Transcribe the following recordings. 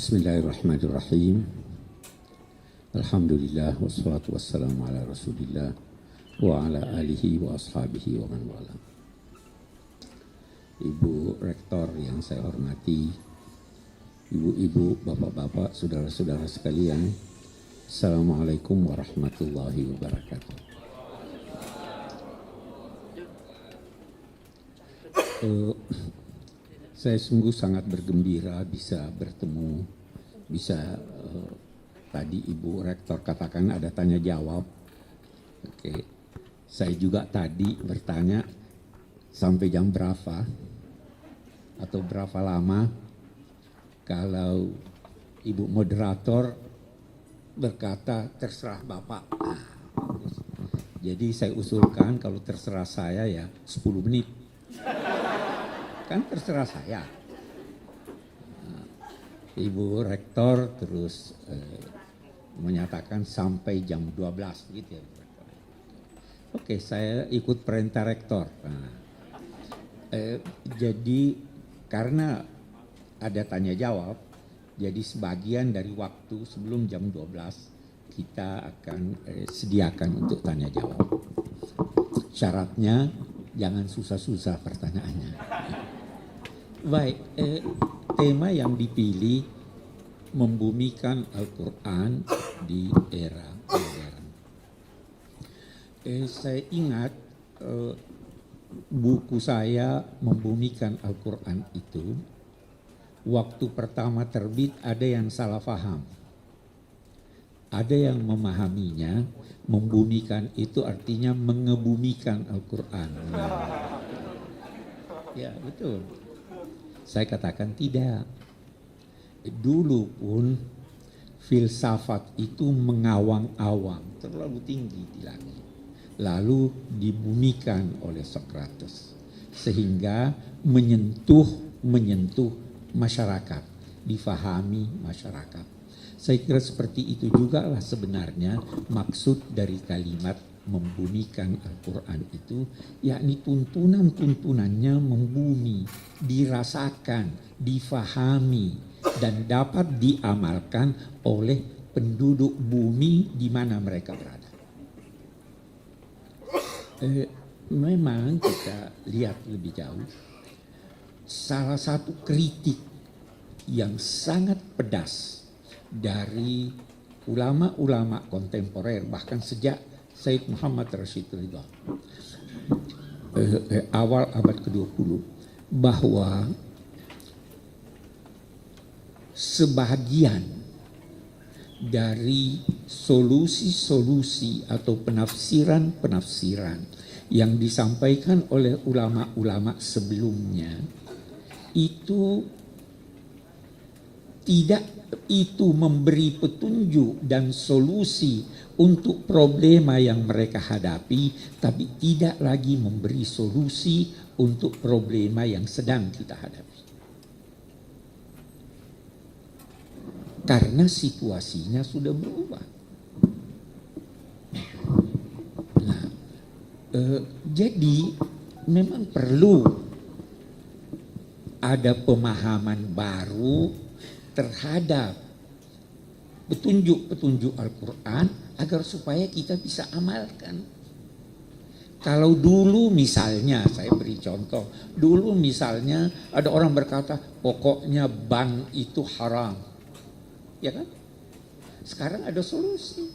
Bismillahirrahmanirrahim. Alhamdulillah wassalatu wassalamu ala Rasulillah wa ala alihi wa ashabihi wa man wala. Ibu Rektor yang saya hormati, ibu-ibu, bapak-bapak, saudara-saudara sekalian, Assalamualaikum warahmatullahi wabarakatuh. Saya sungguh sangat bergembira bisa bertemu, tadi Ibu Rektor katakan ada tanya jawab. Oke, saya juga tadi bertanya sampai jam berapa atau berapa lama. Kalau Ibu Moderator berkata terserah Bapak. Nah, jadi saya usulkan kalau terserah saya ya 10 menit. Kan terserah saya. Ibu Rektor terus menyatakan sampai jam 12 gitu ya. Oke, saya ikut perintah Rektor. Nah, jadi karena ada tanya jawab, jadi sebagian dari waktu sebelum jam 12 kita akan sediakan untuk tanya jawab. Syaratnya jangan susah-susah pertanyaannya. Baik, tema yang dipilih membumikan Al-Quran di era modern. Saya ingat buku saya membumikan Al-Quran itu, waktu pertama terbit ada yang salah paham. Ada yang memahaminya, membumikan itu artinya mengebumikan Al-Quran. Ya, betul. Saya katakan tidak. Dulu pun filsafat itu mengawang-awang, terlalu tinggi di langit. Lalu dibumikan oleh Socrates. Sehingga menyentuh masyarakat, difahami masyarakat. Saya kira seperti itu juga lah sebenarnya maksud dari kalimat membumikan Al-Quran itu, yakni tuntunan-tuntunannya membumi, dirasakan, difahami, dan dapat diamalkan oleh penduduk bumi di mana mereka berada. Memang kita lihat lebih jauh, salah satu kritik yang sangat pedas dari ulama-ulama kontemporer, bahkan sejak Sayyid Muhammad Rashid Ridha awal abad ke-20, bahwa sebagian dari solusi-solusi atau penafsiran-penafsiran yang disampaikan oleh ulama-ulama sebelumnya itu tidak memberi petunjuk dan solusi untuk problema yang mereka hadapi, tapi tidak lagi memberi solusi untuk problema yang sedang kita hadapi. Karena situasinya sudah berubah. Nah, jadi memang perlu ada pemahaman baru terhadap petunjuk-petunjuk Al-Quran agar supaya kita bisa amalkan. Kalau dulu misalnya, saya beri contoh, dulu misalnya ada orang berkata pokoknya bank itu haram, ya kan? Sekarang ada solusi,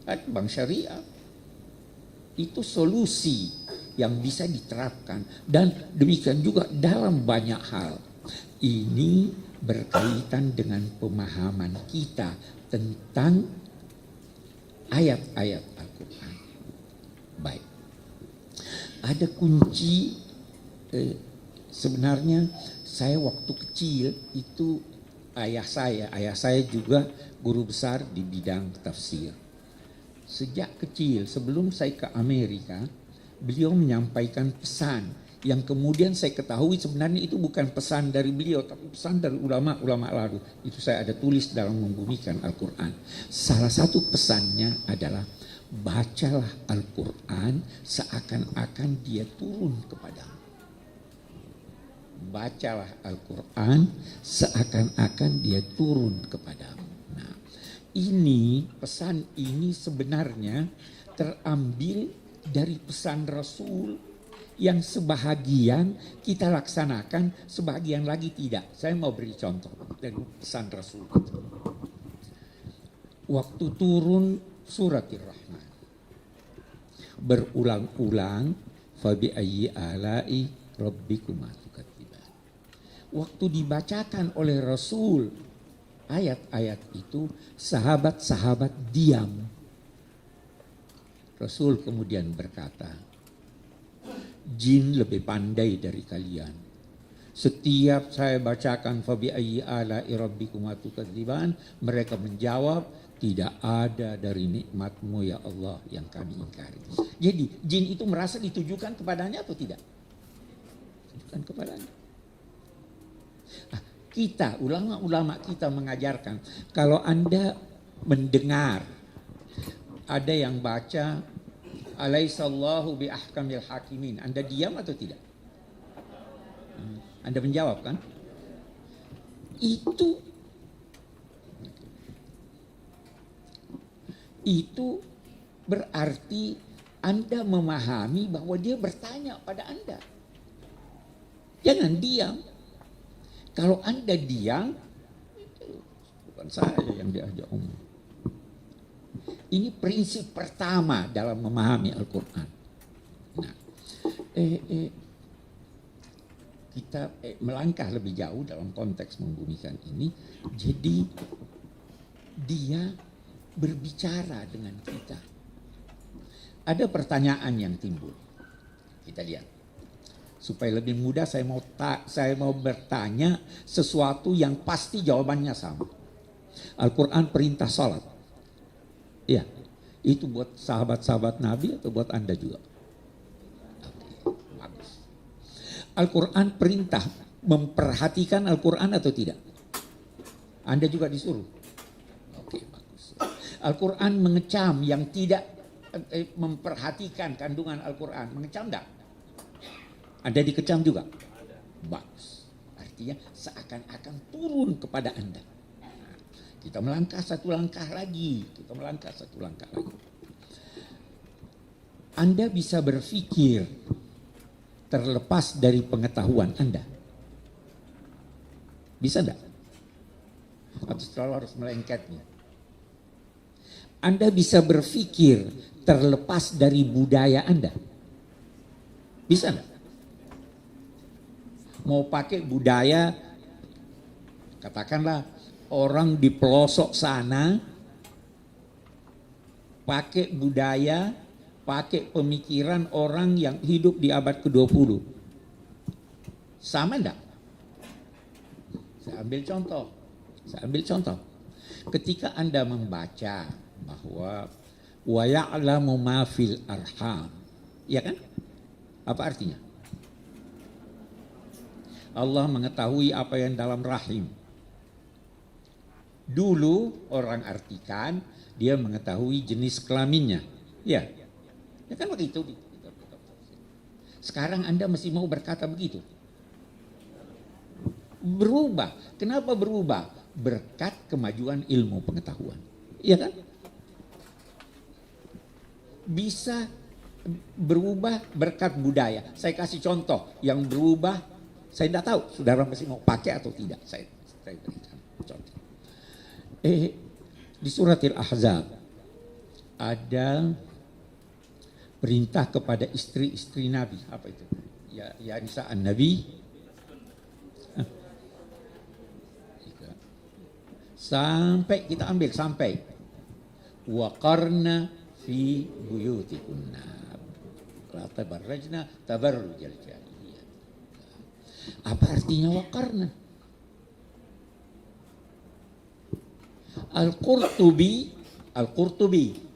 bank syariah, itu solusi yang bisa diterapkan, dan demikian juga dalam banyak hal. Ini berkaitan dengan pemahaman kita tentang ayat-ayat Al-Quran. Baik, ada kunci. Sebenarnya saya waktu kecil itu ayah saya juga guru besar di bidang tafsir. Sejak kecil sebelum saya ke Amerika, beliau menyampaikan pesan yang kemudian saya ketahui sebenarnya itu bukan pesan dari beliau, tapi pesan dari ulama-ulama lalu. Itu saya ada tulis dalam membumikan Al-Quran. Salah satu pesannya adalah bacalah Al-Quran seakan-akan dia turun kepadamu. bacalah Al-Quran seakan-akan dia turun kepadamu. Nah, ini pesan ini sebenarnya terambil dari pesan Rasul yang sebahagian kita laksanakan, sebahagian lagi tidak. Saya mau beri contoh dari pesan Rasul itu. Waktu turun suratir Rahman, berulang-ulang, fabi ayyi alai rabbikuma tukadziban. Waktu dibacakan oleh Rasul ayat-ayat itu, sahabat-sahabat diam. Rasul kemudian berkata, jin lebih pandai dari kalian. Setiap saya bacakan fabi ayyi alai rabbikuma tukadziban, mereka menjawab, tidak ada dari nikmatmu ya Allah yang kami ingkari. Jadi jin itu merasa ditujukan kepadanya atau tidak? Ditujukan kepadanya. Kita, ulama-ulama kita mengajarkan, kalau Anda mendengar ada yang baca alaihissallahu bi ahkamil hakimin, Anda diam atau tidak? Anda menjawab kan? Itu berarti Anda memahami bahwa dia bertanya pada Anda. Jangan diam. Kalau Anda diam, bukan saya yang diajak omong. Ini prinsip pertama dalam memahami Al-Quran. Nah, kita melangkah lebih jauh dalam konteks membunyikan ini. Jadi dia berbicara dengan kita. Ada pertanyaan yang timbul. Kita lihat. Supaya lebih mudah saya mau bertanya sesuatu yang pasti jawabannya sama. Al-Quran perintah salat. Ya, itu buat sahabat-sahabat Nabi atau buat Anda juga? Oke, bagus. Al-Quran perintah memperhatikan Al-Quran atau tidak? Anda juga disuruh. Oke, bagus. Al-Quran mengecam yang tidak memperhatikan kandungan Al-Quran. Mengecam enggak? Anda dikecam juga? Bagus. Artinya seakan-akan turun kepada Anda. Nah, kita melangkah satu langkah lagi. Anda bisa berpikir terlepas dari pengetahuan Anda. Bisa enggak? Atau selalu harus melengketnya? Anda bisa berpikir terlepas dari budaya Anda. Bisa enggak? Mau pakai budaya, katakanlah orang di pelosok sana, pakai budaya, pakai pemikiran orang yang hidup di abad ke-20. Sama enggak? Saya ambil contoh. Ketika Anda membaca bahwa wa ya'lamu ma fil arham, ya kan? Apa artinya? Allah mengetahui apa yang dalam rahim. Dulu orang artikan dia mengetahui jenis kelaminnya. Ya kan begitu. Sekarang Anda masih mau berkata begitu? Berubah. Kenapa berubah? Berkat kemajuan ilmu pengetahuan. Iya kan? Bisa berubah berkat budaya. Saya kasih contoh yang berubah. Saya tidak tahu saudara masih mau pakai atau tidak. Saya berikan contoh. Di surat Al-Ahzab ada perintah kepada istri-istri Nabi. Apa itu? Ya nisa an-Nabi. Sampai kita ambil sampai waqarna fi buyutikunna la tabarrajna tabarrujal jahiliyah. Apa artinya waqarna? Al-Qurtubi,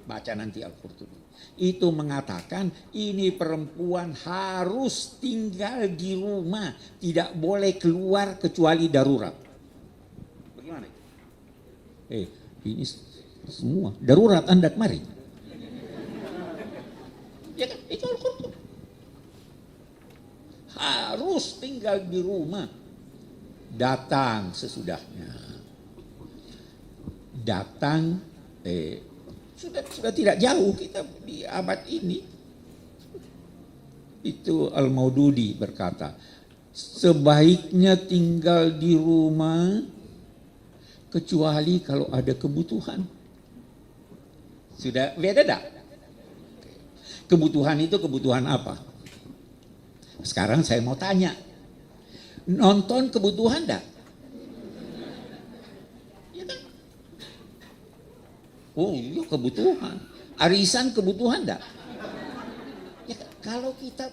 baca nanti Al-Qurtubi. Itu mengatakan ini perempuan harus tinggal di rumah, tidak boleh keluar kecuali darurat. Bagaimana itu? Ini semua darurat Anda kemari. Ya kan? Itu Al-Qurtubi. harus tinggal di rumah. Datang sesudahnya. Datang, sudah tidak jauh kita di abad ini. Itu Al-Maududi berkata, sebaiknya tinggal di rumah kecuali kalau ada kebutuhan. Sudah beda tak? Kebutuhan itu kebutuhan apa? Sekarang saya mau tanya, nonton kebutuhan tak? Ya kan? Oh iya kebutuhan. Arisan kebutuhan tak? Ya, kalau kita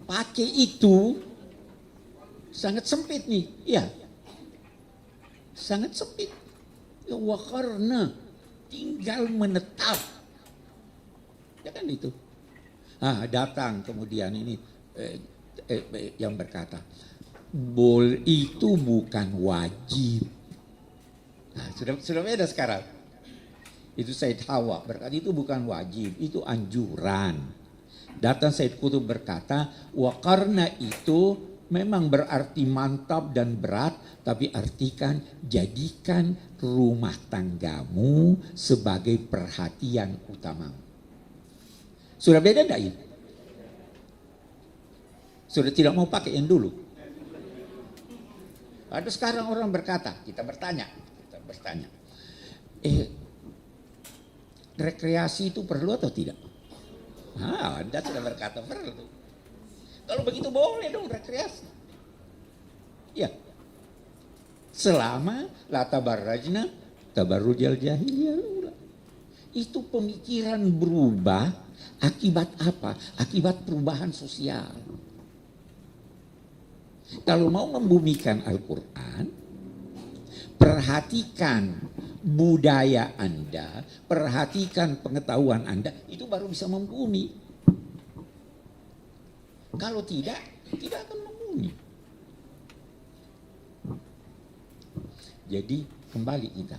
pakai itu sangat sempit nih, ya, sangat sempit. Ya, karena tinggal menetap, ya kan itu. Datang kemudian ini yang berkata, itu bukan wajib. Sudah beda sekarang. Itu Said Hawa berkata itu bukan wajib, itu anjuran. Datang Said Qutb berkata, karena itu memang berarti mantap dan berat, tapi artikan jadikan rumah tanggamu sebagai perhatian utama. Sudah beda enggak ini? Sudah tidak mau pakai yang dulu. Ada sekarang orang berkata, kita bertanya. Rekreasi itu perlu atau tidak? Anda sudah berkata perlu. Kalau begitu boleh dong rekreasi. Ya. Selama la tabarrajna tabarrujal jahiliyah. Itu pemikiran berubah akibat apa? Akibat perubahan sosial. Kalau mau membumikan Al-Quran, perhatikan budaya Anda, perhatikan pengetahuan Anda, itu baru bisa membumi. Kalau tidak akan membumi. Jadi kembali kita,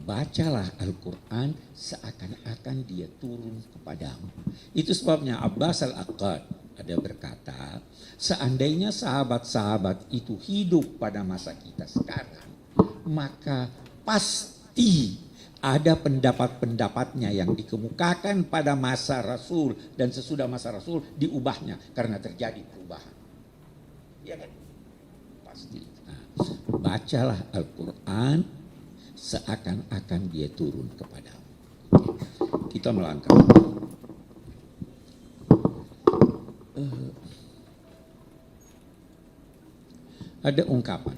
bacalah Al-Quran seakan-akan dia turun kepadamu. Itu sebabnya Abbas Al-Aqad ada berkata, seandainya sahabat-sahabat itu hidup pada masa kita sekarang, maka pasti ada pendapat-pendapatnya yang dikemukakan pada masa Rasul dan sesudah masa Rasul diubahnya karena terjadi perubahan. Ya kan? Pasti. Bacalah Al-Quran seakan-akan dia turun kepadamu. Kita melangkah. Ada ungkapan,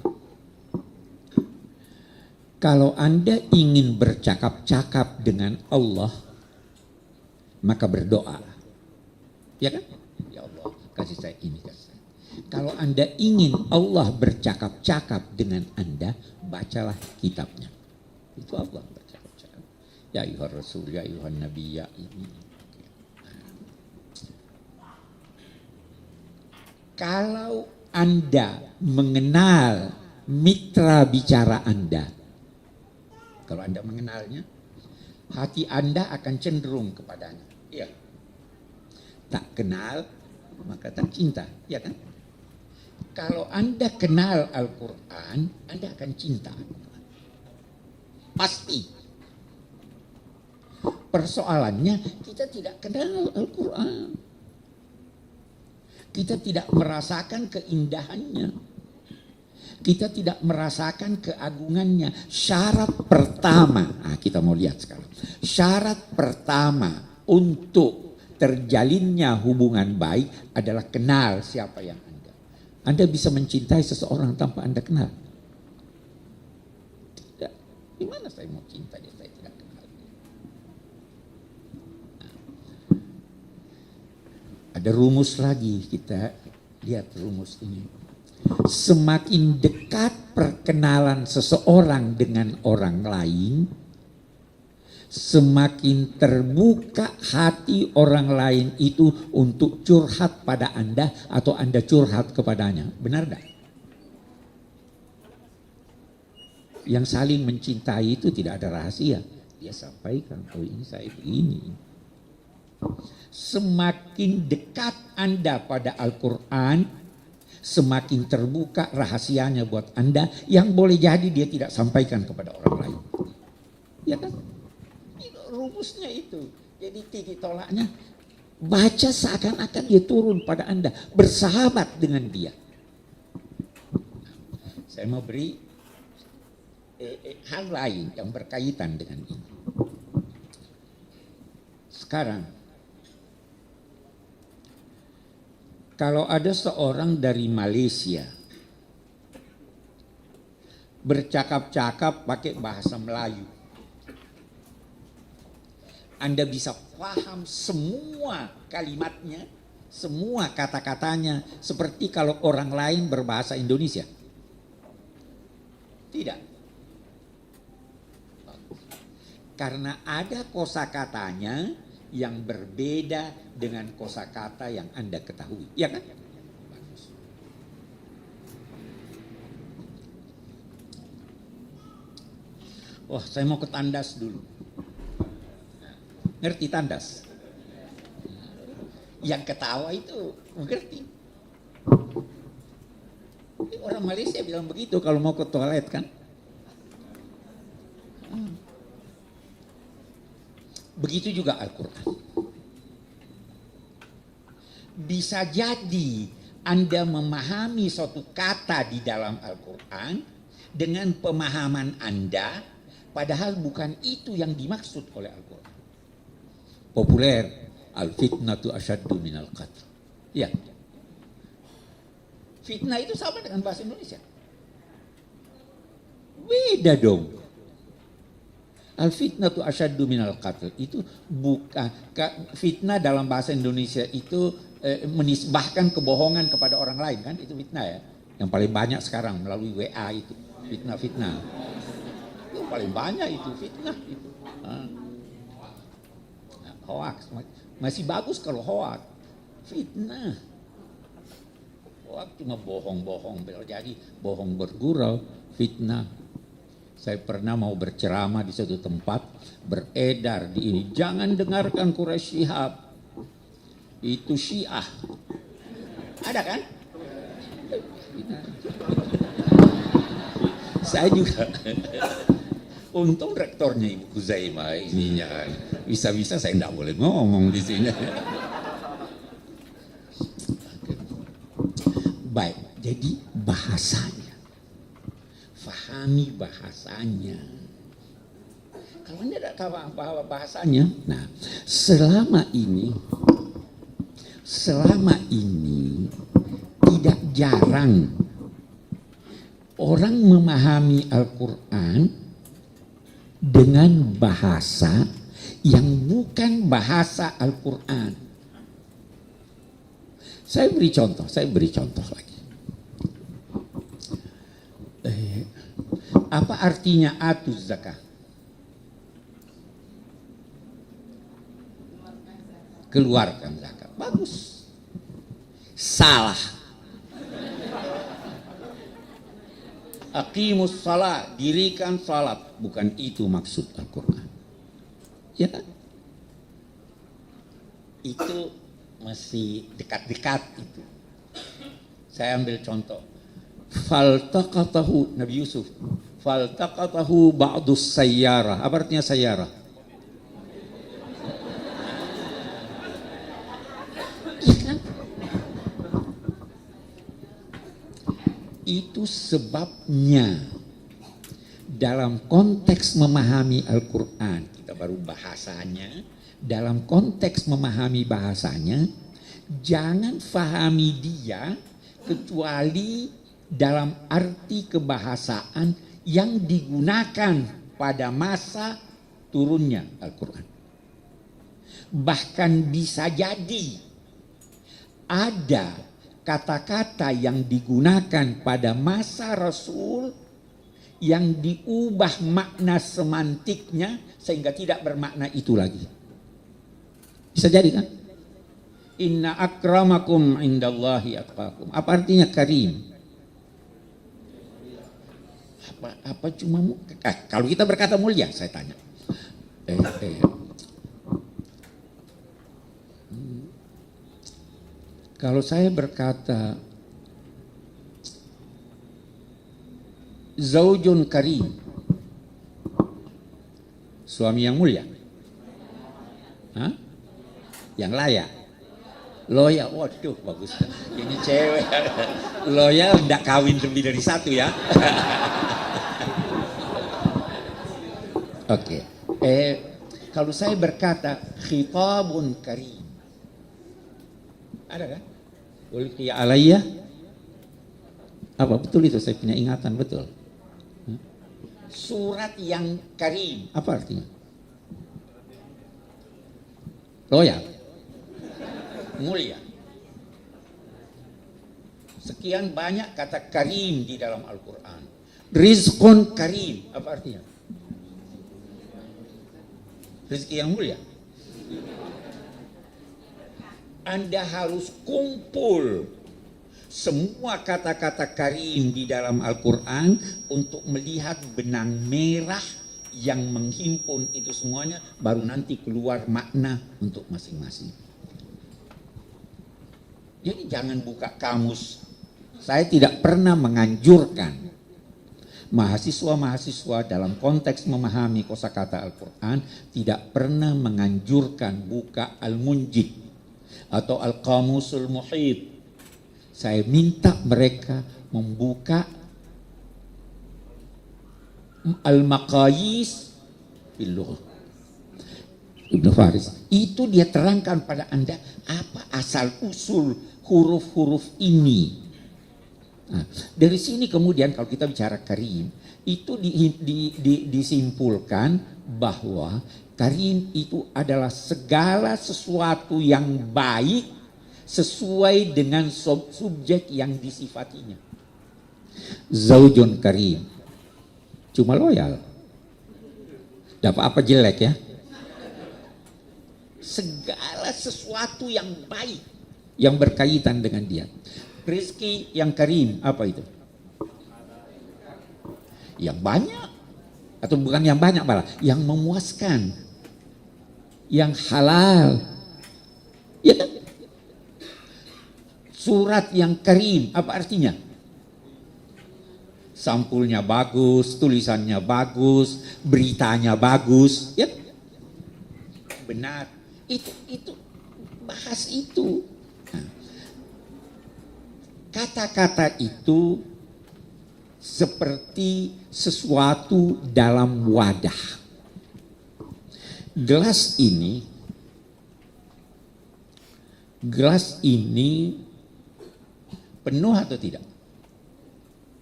kalau Anda ingin bercakap-cakap dengan Allah, maka berdoa. Ya kan? Ya Allah, kasih saya ini, kasih saya. Kalau Anda ingin Allah bercakap-cakap dengan Anda, bacalah kitabnya. Itu Allah bercakap-cakap. Ya ayuhar rasul, ya ayuhan nabi, ya ini. Kalau Anda mengenal mitra bicara Anda, kalau Anda mengenalnya, hati Anda akan cenderung kepadanya. Iya. Tak kenal, maka tak cinta. Ya kan? Kalau Anda kenal Al-Quran, Anda akan cinta. Pasti. Persoalannya, kita tidak kenal Al-Quran. Kita tidak merasakan keindahannya. Kita tidak merasakan keagungannya. Syarat pertama, kita mau lihat sekarang. Syarat pertama untuk terjalinnya hubungan baik adalah kenal siapa yang Anda. Anda bisa mencintai seseorang tanpa Anda kenal? Tidak. Gimana saya mau cinta dia saya tidak kenal? Ada rumus lagi, kita lihat rumus ini. Semakin dekat perkenalan seseorang dengan orang lain, semakin terbuka hati orang lain itu untuk curhat pada Anda atau Anda curhat kepadanya. Benar tidak? Yang saling mencintai itu tidak ada rahasia. Dia sampaikan, oh ini saya begini. Semakin dekat Anda pada Al-Quran, semakin terbuka rahasianya buat Anda yang boleh jadi dia tidak sampaikan kepada orang lain. Ya kan? Itu rumusnya itu. Jadi titik tolaknya, baca seakan-akan dia turun pada Anda, bersahabat dengan dia. Saya mau beri hal lain yang berkaitan dengan ini. Sekarang, kalau ada seorang dari Malaysia bercakap-cakap pakai bahasa Melayu, Anda bisa paham semua kalimatnya, semua kata-katanya, seperti kalau orang lain berbahasa Indonesia? Tidak. Karena ada kosakatanya yang berbeda dengan kosakata yang Anda ketahui. Ya kan? Bagus. Wah, saya mau ke tandas dulu. Ngerti tandas? Yang ketawa itu mengerti. Orang Malaysia bilang begitu kalau mau ke toilet kan. Begitu juga Al-Quran. Bisa jadi Anda memahami suatu kata di dalam Al-Quran dengan pemahaman Anda, padahal bukan itu yang dimaksud oleh Al-Quran. Populer, al-fitnatu asyaddu minal qatl. Ya. Fitnah itu sama dengan bahasa Indonesia. Beda dong. Al-fitnatu asyaddu minal qatl itu bukan fitnah dalam bahasa Indonesia itu menisbahkan kebohongan kepada orang lain kan, itu fitnah ya. Yang paling banyak sekarang melalui WA itu fitnah. Itu paling banyak itu fitnah itu. Hoax masih bagus kalau hoax. Fitnah. Hoax cuma bohong-bohong, jadi bohong bergurau, fitnah. Saya pernah mau berceramah di suatu tempat, beredar di ini, jangan dengarkan Quraisy Shihab, itu Syiah. Ada kan? Saya juga, untung rektornya Ibu Kuzaimah ininya, bisa-bisa saya tidak boleh ngomong di sini. Baik, jadi bahasanya. Fahami bahasanya. Kalau Anda tidak tahu apa bahasanya, nah selama ini tidak jarang orang memahami Al-Quran dengan bahasa yang bukan bahasa Al-Quran. Saya beri contoh lagi. Apa artinya atuz zakah? Keluarkan zakat. Bagus. Salah. Aqimus salat, dirikan salat. Bukan itu maksud Al-Quran. Ya kan? Itu masih dekat-dekat itu. Saya ambil contoh. Faltaqatahu Nabi Yusuf. Faltaqatahu ba'dus sayyarah. Apa artinya sayyarah? Ya kan? Itu sebabnya dalam konteks memahami Al-Quran, kita baru bahasanya, dalam konteks memahami bahasanya, jangan fahami dia kecuali dalam arti kebahasaan yang digunakan pada masa turunnya Al-Quran. Bahkan bisa jadi ada kata-kata yang digunakan pada masa Rasul yang diubah makna semantiknya sehingga tidak bermakna itu lagi. Bisa jadi kan? Inna akramakum indallahi atqakum. Apa artinya karim? Apa cuma kalau kita berkata mulia, saya tanya. Kalau saya berkata zaujun karim, suami yang mulia, hah? Yang layak, loyal. Waduh, bagus. Ini cewek loyal, tidak kawin lebih dari satu ya. Oke. Kalau saya berkata khitabun karim, ada kan? Ulqiya alayya, apa betul itu? Saya punya ingatan betul. Surat yang karim, apa artinya? Loyal, mulia. Sekian banyak kata karim di dalam Al-Quran. Rizqun karim, apa artinya? Rezeki yang mulia. Anda harus kumpul semua kata-kata karim di dalam Al-Quran untuk melihat benang merah yang menghimpun itu semuanya, baru nanti keluar makna untuk masing-masing. Jadi jangan buka kamus. Saya tidak pernah menganjurkan mahasiswa-mahasiswa dalam konteks memahami kosakata Al-Quran, tidak pernah menganjurkan buka Al-Munjid atau Al-Qamusul Muhit. Saya minta mereka membuka Al-Maqayis fil Lughah Ibnu Faris. Itu dia terangkan pada Anda apa asal usul huruf-huruf ini. Nah, dari sini kemudian kalau kita bicara karim, itu disimpulkan bahwa karim itu adalah segala sesuatu yang baik sesuai dengan subjek yang disifatinya. Zaujun karim, cuma loyal, dapat apa jelek ya? Segala sesuatu yang baik yang berkaitan dengan dia. Rizki yang karim, apa itu? Yang banyak, atau bukan yang banyak malah, yang memuaskan, yang halal. Ya kan? Surat yang karim, apa artinya? Sampulnya bagus, tulisannya bagus, beritanya bagus, ya? Benar. Itu bahas itu. Kata-kata itu seperti sesuatu dalam wadah. Gelas ini penuh atau tidak?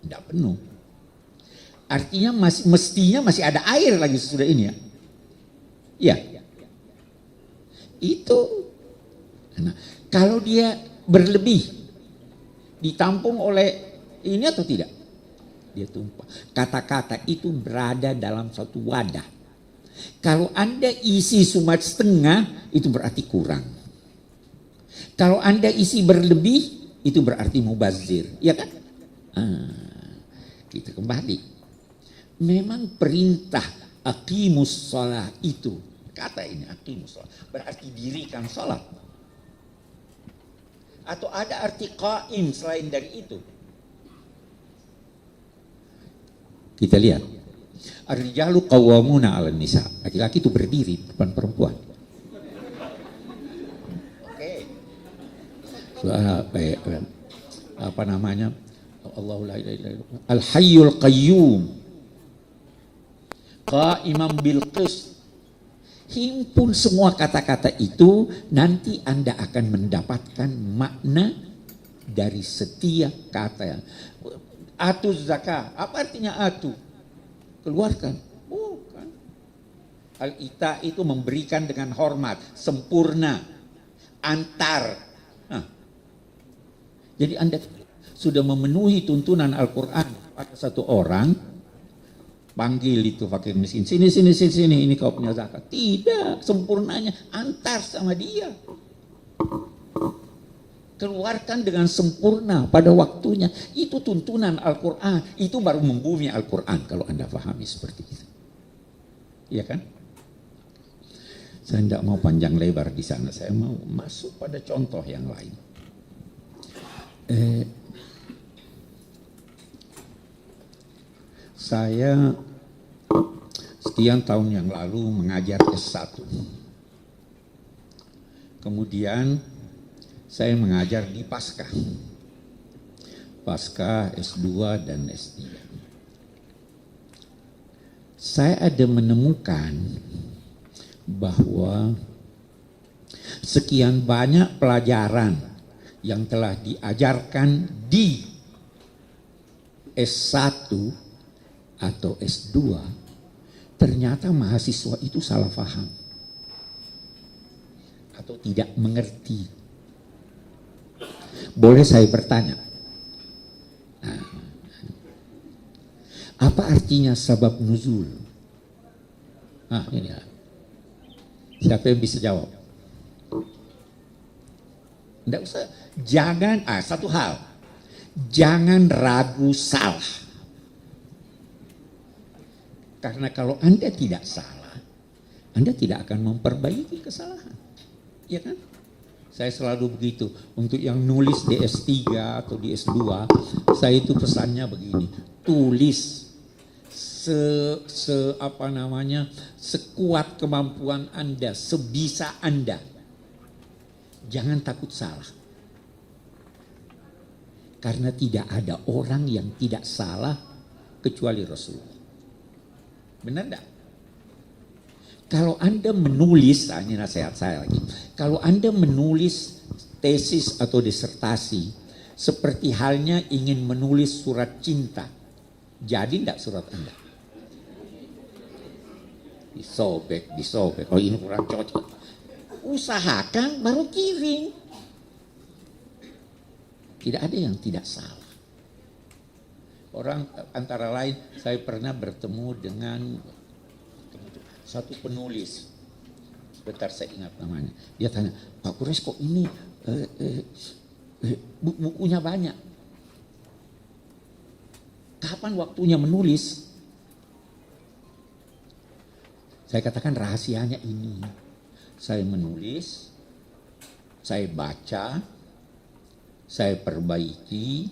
Tidak penuh. Artinya mestinya masih ada air lagi sesudah ini ya. Iya. Itu. Nah, kalau dia berlebih, ditampung oleh ini atau tidak? Dia tumpah. Kata-kata itu berada dalam satu wadah. Kalau Anda isi cuma setengah, itu berarti kurang. Kalau Anda isi berlebih, itu berarti mubazir. Ya kan? Kita kembali. Memang perintah aqimus shalah itu, kata ini aqimus shalah, berarti dirikan salat. Atau ada arti qaim selain dari itu? Kita lihat. Ar-rijalu qawwamuna 'alan nisa. Laki-laki itu berdiri depan perempuan. Oke. Apa namanya? Allahu la ilaha illallah. Al-hayyul qayyum. Qa'iman bil qist. Himpun semua kata-kata itu, nanti Anda akan mendapatkan makna dari setiap kata. Atu zakah, apa artinya atu? Keluarkan. Bukan. Al-ita itu memberikan dengan hormat, sempurna, antar. Nah, jadi Anda sudah memenuhi tuntunan Al-Quran pada satu orang. Panggil itu fakir miskin, sini, ini kau punya zakat. Tidak, sempurnanya antar sama dia. Keluarkan dengan sempurna pada waktunya. Itu tuntunan Al-Quran. Itu baru membumi Al-Quran kalau Anda pahami seperti itu. Iya kan? Saya tidak mau panjang lebar di sana. Saya mau masuk pada contoh yang lain. Saya sekian tahun yang lalu mengajar S1. Kemudian saya mengajar di Pasca S2 dan S3. Saya ada menemukan bahwa sekian banyak pelajaran yang telah diajarkan di S1 atau S2, ternyata mahasiswa itu salah paham atau tidak mengerti. Boleh saya bertanya, apa artinya sabab nuzul? Ini ya. Siapa yang bisa jawab? Tidak usah. Jangan, satu hal, jangan ragu salah. Karena kalau Anda tidak salah, Anda tidak akan memperbaiki kesalahan. Ya kan? Saya selalu begitu. Untuk yang nulis di S3 atau di S2, saya itu pesannya begini. Tulis sekuat kemampuan Anda, sebisa Anda. Jangan takut salah. Karena tidak ada orang yang tidak salah kecuali Rasulullah. Benar enggak? Kalau Anda menulis, ini nasihat saya lagi. Kalau Anda menulis tesis atau disertasi, seperti halnya ingin menulis surat cinta, jadi enggak surat Anda? Disobek. Oh, ini kurang cocok. Usahakan baru kirim. Tidak ada yang tidak salah. Orang antara lain, saya pernah bertemu dengan satu penulis. Sebentar saya ingat namanya. Dia tanya, Pak Kures kok ini bukunya banyak. Kapan waktunya menulis? Saya katakan rahasianya ini. Saya menulis, saya baca, saya perbaiki,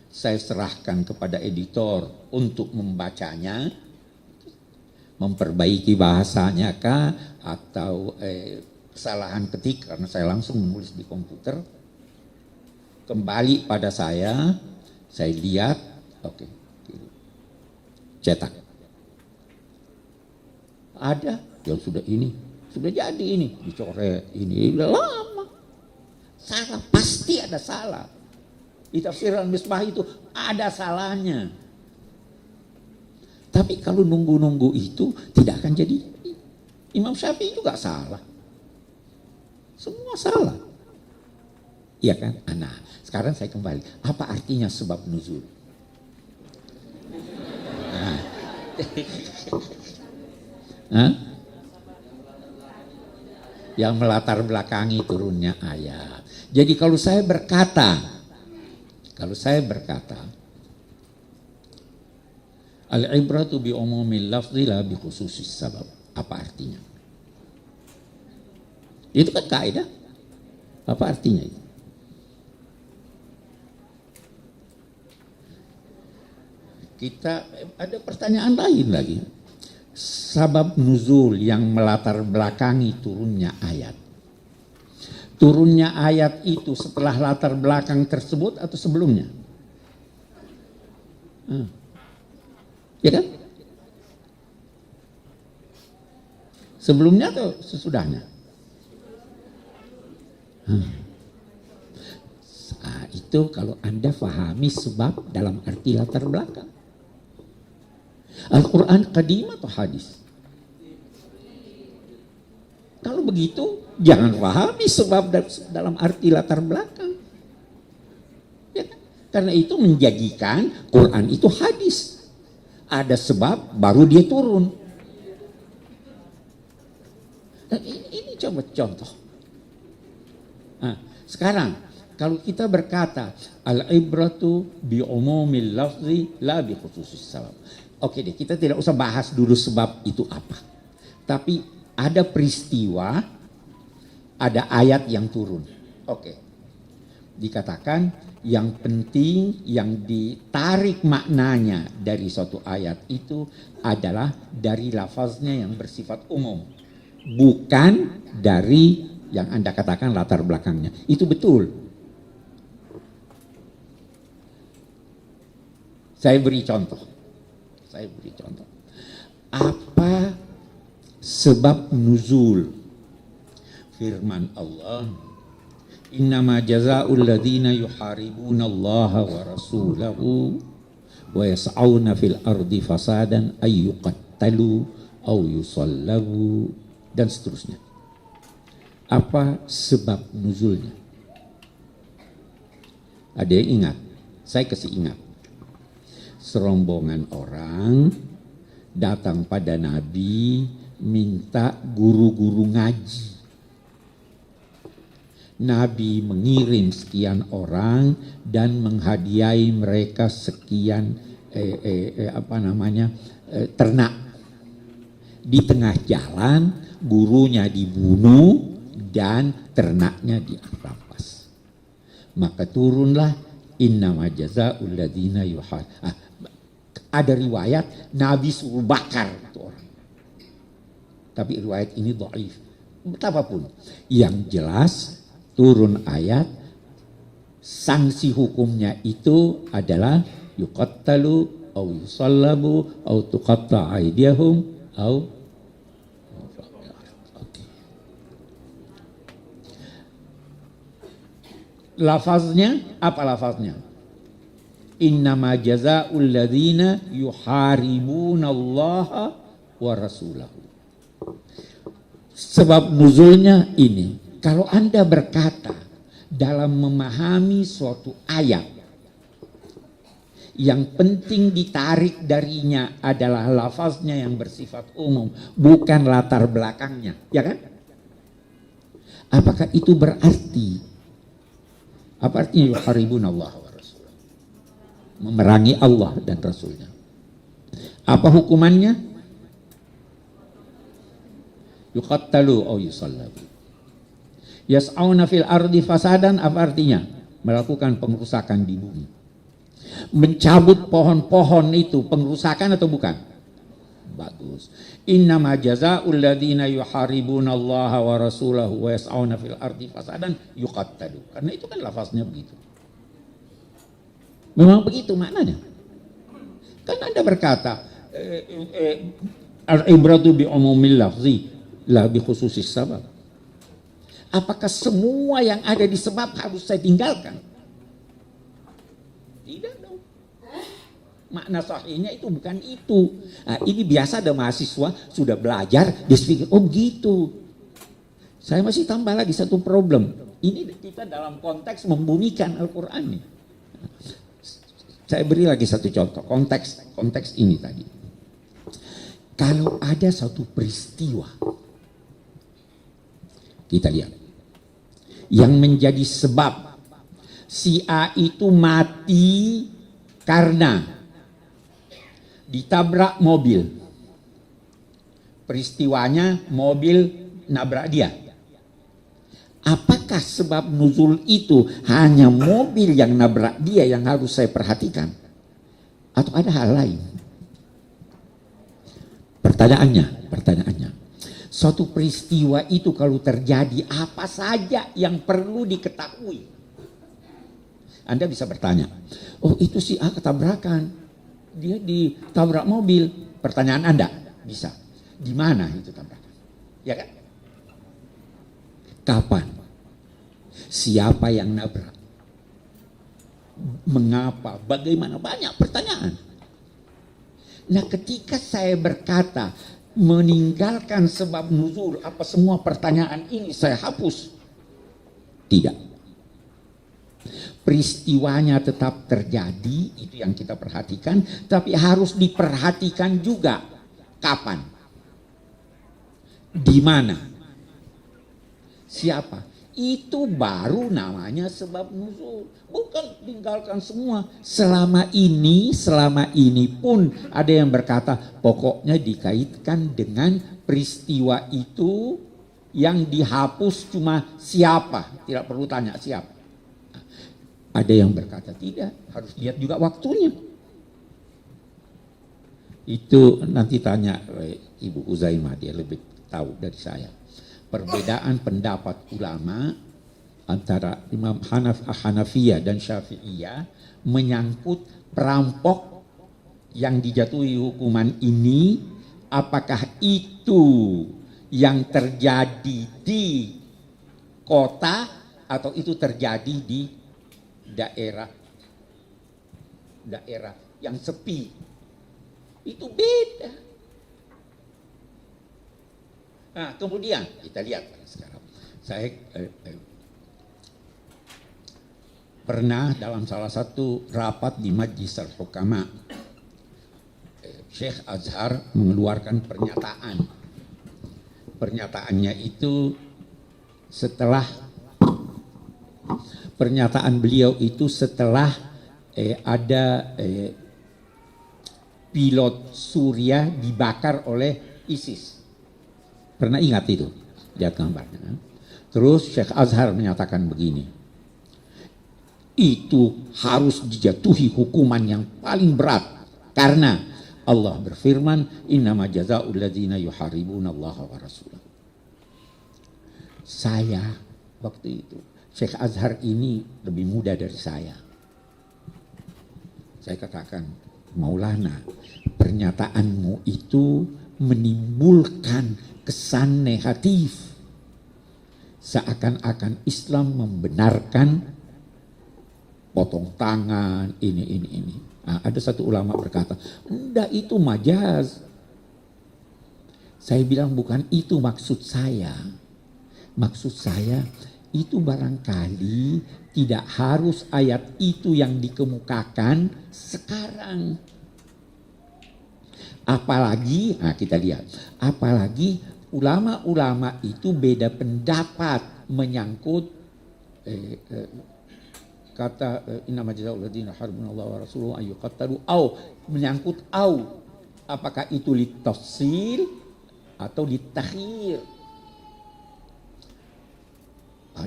saya serahkan kepada editor untuk membacanya, memperbaiki bahasanya kah, atau kesalahan ketik karena saya langsung menulis di komputer. Kembali pada saya lihat, oke, cetak. Ada yang sudah jadi ini, dicoret, ini udah lama. Salah, pasti ada salah. Di tafsir Al-Misbah itu ada salahnya. Tapi kalau nunggu-nunggu itu tidak akan jadi. Imam Syafi'i juga salah. Semua salah. Iya kan? Nah, sekarang saya kembali. Apa artinya sebab nuzul? Yang melatar belakangi turunnya ayat. Jadi kalau saya berkata al-ibratu bi umumil lafzi la bi khususis sabab. Apa artinya? Itu kan kaidah. Apa artinya itu? Kita ada pertanyaan lain lagi. Sabab nuzul yang melatar belakangi turunnya ayat. Turunnya ayat itu setelah latar belakang tersebut atau sebelumnya? Ya kan? Sebelumnya atau sesudahnya? Itu kalau Anda fahami sebab dalam arti latar belakang. Al-Quran qadim atau hadis? Kalau begitu, jangan pahami sebab dalam arti latar belakang. Ya kan? Karena itu menjadikan Quran itu hadis. Ada sebab, baru dia turun. Nah, ini coba contoh. Nah, sekarang, kalau kita berkata, al-ibratu bi umumil lafzi la bi khususis sabab. Oke deh, kita tidak usah bahas dulu sebab itu apa. Tapi ada peristiwa, ada ayat yang turun. Oke. dikatakan yang penting yang ditarik maknanya dari suatu ayat itu adalah dari lafaznya yang bersifat umum, bukan dari yang Anda katakan latar belakangnya. Itu betul. Saya beri contoh. Apa sebab nuzul firman Allah, innama jazaa'ul ladzina yuharibuna Allah wa rasulahu wa yas'auna fil ardi fasadan ay yuqattalu aw yusallabu, dan seterusnya. Apa sebab nuzulnya? Ada yang ingat? Saya kasih ingat. Serombongan orang datang pada Nabi minta guru-guru ngaji. Nabi mengirim sekian orang dan menghadiahi mereka sekian ternak. Di tengah jalan gurunya dibunuh dan ternaknya dirampas. Maka turunlah innama jazaa'ul ladzina ada riwayat Nabi suruh bakar itu orang. Tapi riwayat ini dhaif. Betapapun, yang jelas turun ayat, sanksi hukumnya itu adalah yuqattalu au yusallabu au tuqatta aydiyahum au. Lafaznya apa lafaznya? Innama jazaa'ul ladzina yuharibuna Allah wa rasulahu. Sebab nuzulnya ini, kalau Anda berkata dalam memahami suatu ayat yang penting ditarik darinya adalah lafaznya yang bersifat umum, bukan latar belakangnya, ya kan? Apakah itu berarti, apa artinya yuharibuna Allah wa rasulahu? Memerangi Allah dan Rasulnya. Apa hukumannya? Yuqattalu au yusallabu. Yas'auna fil ardi fasadan, apa artinya? Melakukan pengerusakan di bumi. Mencabut pohon-pohon itu pengerusakan atau bukan? Bagus. Innama jazaa'ul ladzina yuharibuna Allah wa rasulahu wa yas'auna fil ardi fasadan yuqattalu. Karena itu kan lafaznya begitu. Memang begitu maknanya. Kan Anda berkata al-ibratu bi umumil lafzi la bi khususis sabab. Apakah semua yang ada di sebab harus saya tinggalkan? Tidak dong. Makna sahihnya itu bukan itu. Nah, ini biasa ada mahasiswa sudah belajar, dia pikir, oh begitu. Saya masih tambah lagi satu problem. Ini kita dalam konteks membumikan Al-Quran nih. Saya beri lagi satu contoh, konteks ini tadi. Kalau ada satu peristiwa, kita lihat, yang menjadi sebab si A itu mati karena ditabrak mobil. Peristiwanya mobil nabrak dia. Apakah sebab nuzul itu hanya mobil yang nabrak dia yang harus saya perhatikan? Atau ada hal lain? Pertanyaannya, suatu peristiwa itu kalau terjadi apa saja yang perlu diketahui? Anda bisa bertanya, oh itu si A ketabrakan, dia ditabrak mobil. Pertanyaan Anda bisa, di mana itu tabrakan? Ya kan? Kapan? Siapa yang nabrak? Mengapa? Bagaimana? Banyak pertanyaan. Nah, ketika saya berkata meninggalkan sebab nuzul, apa semua pertanyaan ini saya hapus? Tidak. Peristiwanya tetap terjadi, itu yang kita perhatikan, tapi harus diperhatikan juga kapan, di mana, siapa. Itu baru namanya sebab nuzul. Bukan tinggalkan semua. Selama ini pun ada yang berkata pokoknya dikaitkan dengan peristiwa itu, yang dihapus cuma siapa. Tidak perlu tanya siapa. Ada yang berkata tidak, harus lihat juga waktunya. Itu nanti tanya Ibu Uzaimah, dia lebih tahu dari saya. Perbedaan pendapat ulama antara Imam Hanafiyah dan Syafi'iyah menyangkut perampok yang dijatuhi hukuman ini, apakah itu yang terjadi di kota atau itu terjadi di daerah yang sepi. Itu beda. Nah, kemudian kita lihat sekarang. Saya pernah dalam salah satu rapat di Majlis Al-Hukama, Syekh Azhar mengeluarkan pernyataan. Pernyataannya itu pernyataan beliau itu setelah ada pilot Suriah dibakar oleh ISIS. Pernah ingat itu? Lihat gambarnya. Terus Syekh Azhar menyatakan begini. Itu harus dijatuhi hukuman yang paling berat. Karena Allah berfirman, innama jazaa'ul ladzina yuharibuna Allah wa rasulah. Saya waktu itu, Syekh Azhar ini lebih muda dari saya. Saya katakan, Maulana, pernyataanmu itu menimbulkan kesan negatif. Seakan-akan Islam membenarkan potong tangan, ini. Nah, ada satu ulama berkata, enggak, itu majaz. Saya bilang bukan itu maksud saya. Maksud saya itu barangkali tidak harus ayat itu yang dikemukakan sekarang. Apalagi, nah kita lihat, apalagi ulama-ulama itu beda pendapat menyangkut kata innama jazaa'ul ladzina yuharibuna Allah wa rasuluhu ay yuqattalu au menyangkut au, apakah itu litafsil atau litakhir.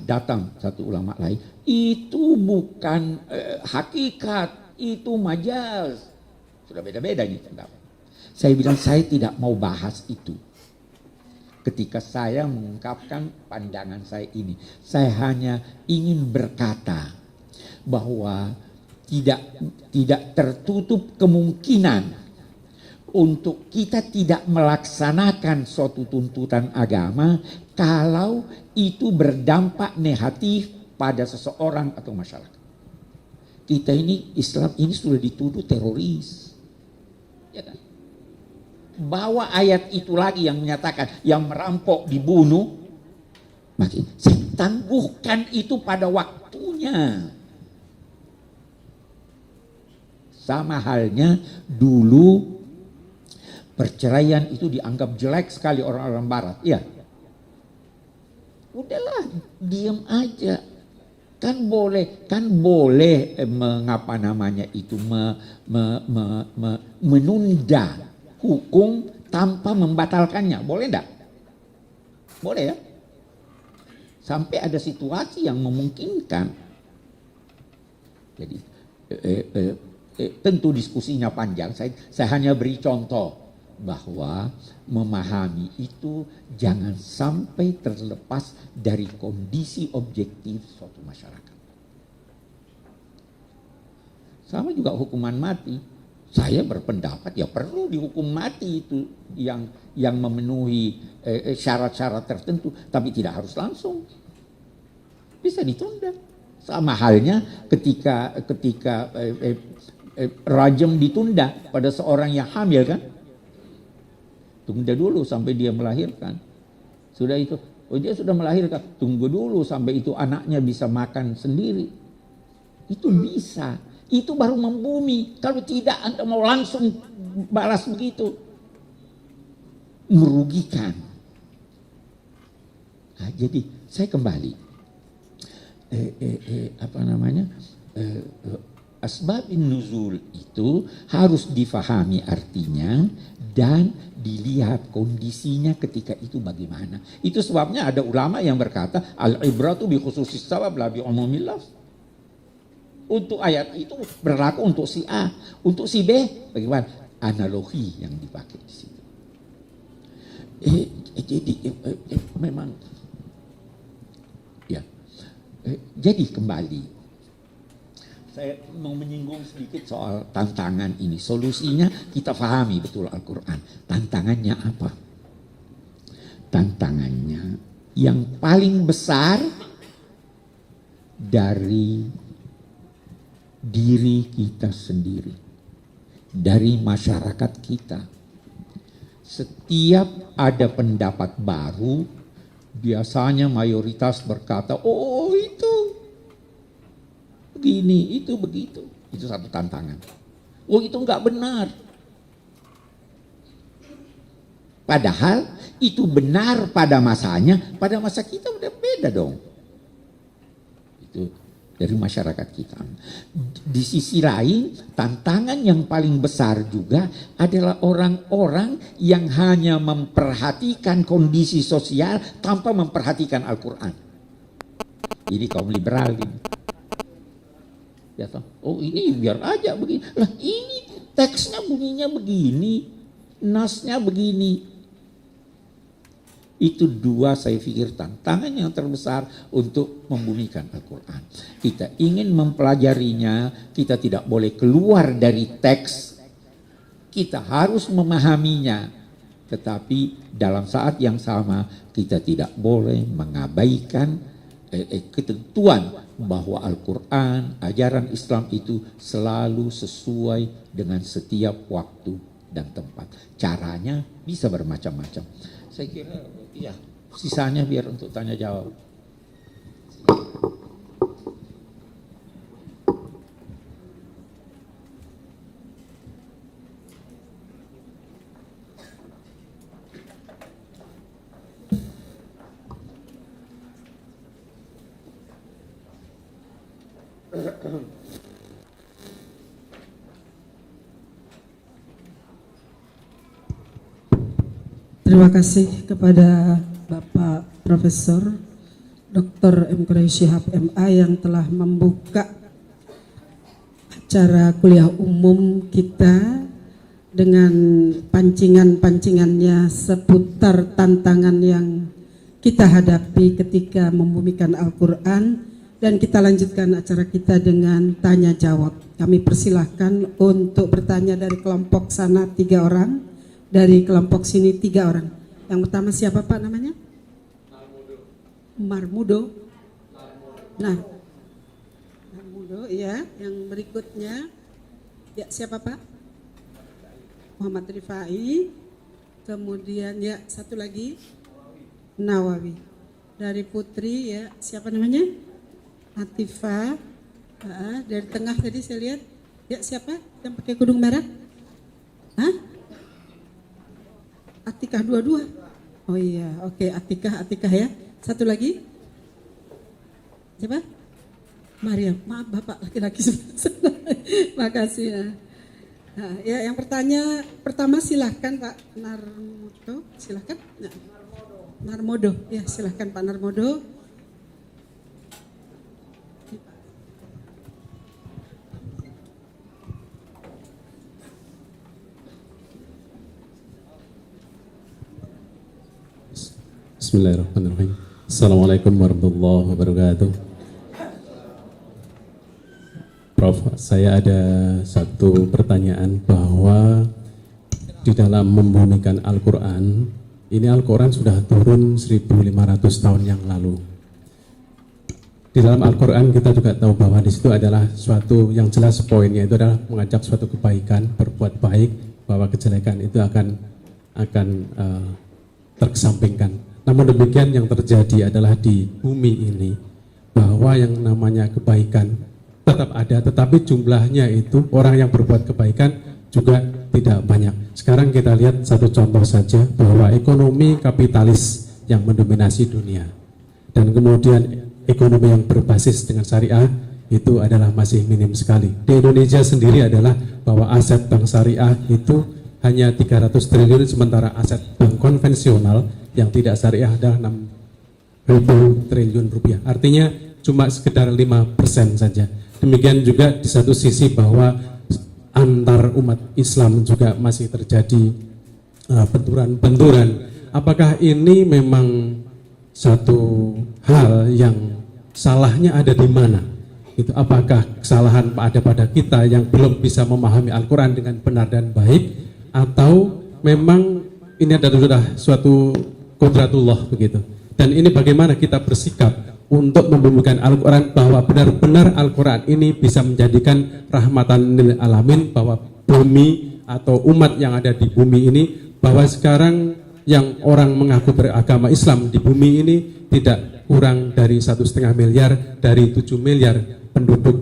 Datang satu ulama lain, itu bukan hakikat, itu majaz. Sudah beda-beda ini pendapat. Saya bilang saya tidak mau bahas itu. Ketika saya mengungkapkan pandangan saya ini, saya hanya ingin berkata bahwa tidak tertutup kemungkinan untuk kita tidak melaksanakan suatu tuntutan agama kalau itu berdampak negatif pada seseorang atau masyarakat. Kita ini, Islam ini sudah dituduh teroris. Ya kan? Bawa ayat itu lagi yang menyatakan yang merampok dibunuh, makin saya tangguhkan itu pada waktunya. Sama halnya dulu perceraian itu dianggap jelek sekali orang-orang barat. Ya, udahlah diam aja. Kan boleh mengapa namanya itu menunda hukum tanpa membatalkannya. Boleh enggak? Boleh ya. Sampai ada situasi yang memungkinkan. Jadi tentu diskusinya panjang. Saya hanya beri contoh bahwa memahami itu jangan sampai terlepas dari kondisi objektif suatu masyarakat. Sama juga hukuman mati. Saya berpendapat ya perlu dihukum mati itu yang memenuhi syarat-syarat tertentu, tapi tidak harus langsung. Bisa ditunda. Sama halnya ketika rajam ditunda pada seorang yang hamil kan. Tunda dulu sampai dia melahirkan. Sudah itu, dia sudah melahirkan, tunggu dulu sampai itu anaknya bisa makan sendiri. Itu bisa. Itu baru membumi. Kalau tidak Anda mau langsung balas begitu, merugikan. Nah, jadi saya kembali. Asbabun nuzul itu harus difahami artinya dan dilihat kondisinya ketika itu bagaimana. Itu sebabnya ada ulama yang berkata al-ibratu bi khususis sabab la bi umumil lafz. Untuk ayat itu berlaku untuk si A, untuk si B bagaimana? Analogi yang dipakai di situ. Jadi memang ya. Jadi kembali saya mau menyinggung sedikit soal tantangan ini. Solusinya kita pahami betul Al-Quran. Tantangannya apa? Tantangannya yang paling besar dari diri kita sendiri, dari masyarakat kita. Setiap ada pendapat baru, biasanya mayoritas berkata, oh itu begini, itu begitu. Itu satu tantangan. Oh itu enggak benar. Padahal itu benar pada masanya, pada masa kita udah beda dong. Itu dari masyarakat kita. Di sisi lain, tantangan yang paling besar juga adalah orang-orang yang hanya memperhatikan kondisi sosial tanpa memperhatikan Al-Quran. Ini kaum liberal ini. Ya toh? Oh ini biar aja begini. Lah ini teksnya bunyinya begini, nasnya begini. Itu dua saya pikir tantangan yang terbesar untuk membumikan Al-Quran. Kita ingin mempelajarinya, kita tidak boleh keluar dari teks. Kita harus memahaminya. Tetapi dalam saat yang sama kita tidak boleh mengabaikan ketentuan bahwa Al-Quran, ajaran Islam itu selalu sesuai dengan setiap waktu dan tempat. Caranya bisa bermacam-macam. Saya kira ya, sisanya biar untuk tanya jawab. Terima kasih kepada Bapak Profesor Dr. M. Quraisy Shihab MA yang telah membuka acara kuliah umum kita dengan pancingan-pancingannya seputar tantangan yang kita hadapi ketika membumikan Al-Quran, dan kita lanjutkan acara kita dengan tanya jawab. Kami persilahkan untuk bertanya dari kelompok sana 3 orang. Dari kelompok sini 3 orang. Yang pertama siapa Pak namanya? Marmudo. Nah, Marmudo ya. Yang berikutnya ya siapa Pak? Muhammad Rifai. Kemudian ya satu lagi Nawawi. Dari Putri ya siapa namanya? Atifah. Dari tengah tadi saya lihat ya siapa yang pakai kudung merah? Hah? Atikah dua-dua? Oh iya, oke, Atikah ya. Satu lagi? Siapa? Mariam. Maaf Bapak laki-laki sebelah. Makasih ya. Nah, ya yang pertama silahkan Pak Narmodo, silahkan. Nah, Narmodo, ya silahkan Pak Narmodo. Bismillahirrahmanirrahim. Assalamualaikum warahmatullahi wabarakatuh. Prof, saya ada satu pertanyaan bahwa di dalam membumikan Al-Quran, ini Al-Quran sudah turun 1500 tahun yang lalu. Di dalam Al-Quran kita juga tahu bahwa di situ adalah suatu yang jelas poinnya itu adalah mengajak suatu kebaikan, berbuat baik, bahwa kejelekan itu akan terkesampingkan. Namun demikian yang terjadi adalah di bumi ini bahwa yang namanya kebaikan tetap ada, tetapi jumlahnya itu orang yang berbuat kebaikan juga tidak banyak. Sekarang kita lihat satu contoh saja bahwa ekonomi kapitalis yang mendominasi dunia dan kemudian ekonomi yang berbasis dengan syariah itu adalah masih minim sekali. Di Indonesia sendiri adalah bahwa aset bank syariah itu hanya 300 triliun, sementara aset bank konvensional yang tidak syariah adalah 6.000 triliun rupiah. Artinya cuma sekedar 5% saja. Demikian juga di satu sisi bahwa antar umat Islam juga masih terjadi benturan-benturan. Apakah ini memang satu hal yang salahnya ada di mana? Itu apakah kesalahan ada pada kita yang belum bisa memahami Al-Quran dengan benar dan baik, atau memang ini adalah suatu kodratullah begitu? Dan ini bagaimana kita bersikap untuk membumikan Al-Quran, bahwa benar-benar Al-Quran ini bisa menjadikan rahmatan lil alamin, bahwa bumi atau umat yang ada di bumi ini, bahwa sekarang yang orang mengaku beragama Islam di bumi ini tidak kurang dari 1,5 miliar dari 7 miliar penduduk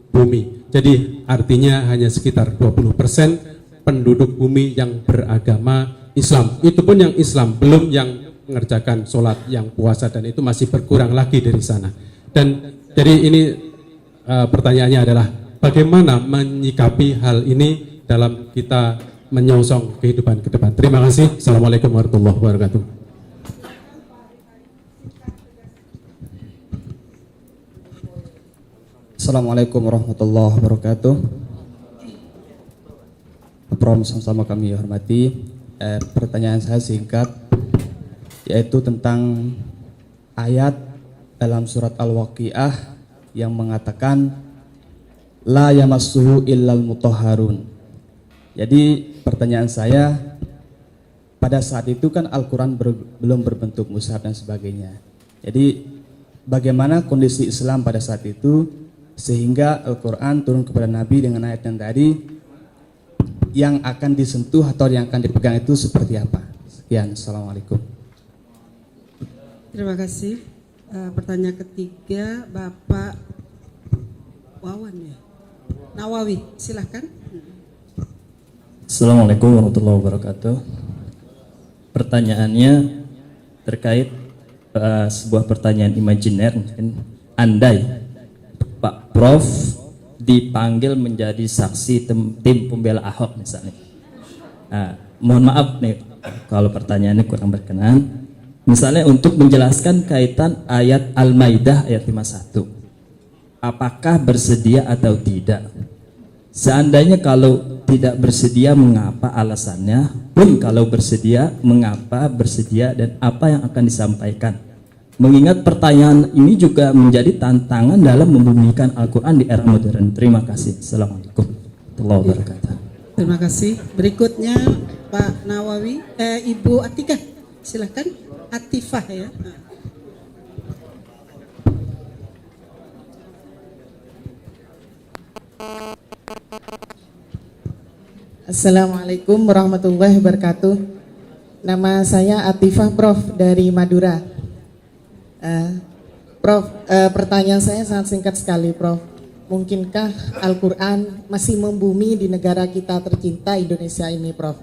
bumi. Jadi artinya hanya sekitar 20% penduduk bumi yang beragama Islam. Itu pun yang Islam, belum yang mengerjakan sholat, yang puasa, dan itu masih berkurang lagi dari sana. Dan jadi ini pertanyaannya adalah bagaimana menyikapi hal ini dalam kita menyongsong kehidupan ke depan. Terima kasih. Assalamualaikum warahmatullahi wabarakatuh. Assalamualaikum warahmatullahi wabarakatuh. Prof, sama-sama kami hormati. Pertanyaan saya singkat, yaitu tentang ayat dalam surat Al-Waqiah yang mengatakan la yamassuhu illal mutahharun. Jadi pertanyaan saya, pada saat itu kan Al-Quran belum berbentuk mushaf dan sebagainya. Jadi bagaimana kondisi Islam pada saat itu sehingga Al-Quran turun kepada Nabi dengan ayat yang tadi, yang akan disentuh atau yang akan dipegang itu seperti apa? Sekian, Assalamualaikum. Terima kasih. Pertanyaan ketiga, Bapak Wawan ya, Nawawi, silahkan. Assalamualaikum warahmatullahi wabarakatuh. Pertanyaannya terkait sebuah pertanyaan imajiner, mungkin andai Pak Prof dipanggil menjadi saksi tim pembela Ahok misalnya. Mohon maaf nih kalau pertanyaannya kurang berkenan. Misalnya untuk menjelaskan kaitan ayat Al-Maidah ayat 51. Apakah bersedia atau tidak? Seandainya kalau tidak bersedia, mengapa alasannya? Pun kalau bersedia, mengapa bersedia dan apa yang akan disampaikan? Mengingat pertanyaan ini juga menjadi tantangan dalam membumikan Al-Quran di era modern. Terima kasih. Assalamualaikum warahmatullahi wabarakatuh. Terima kasih. Berikutnya Pak Nawawi, Ibu Atikah, silahkan. Atifah ya. Assalamualaikum warahmatullahi wabarakatuh. Nama saya Atifah Prof dari Madura. Prof, pertanyaan saya sangat singkat sekali Prof. Mungkinkah Al-Quran masih membumi di negara kita tercinta Indonesia ini Prof?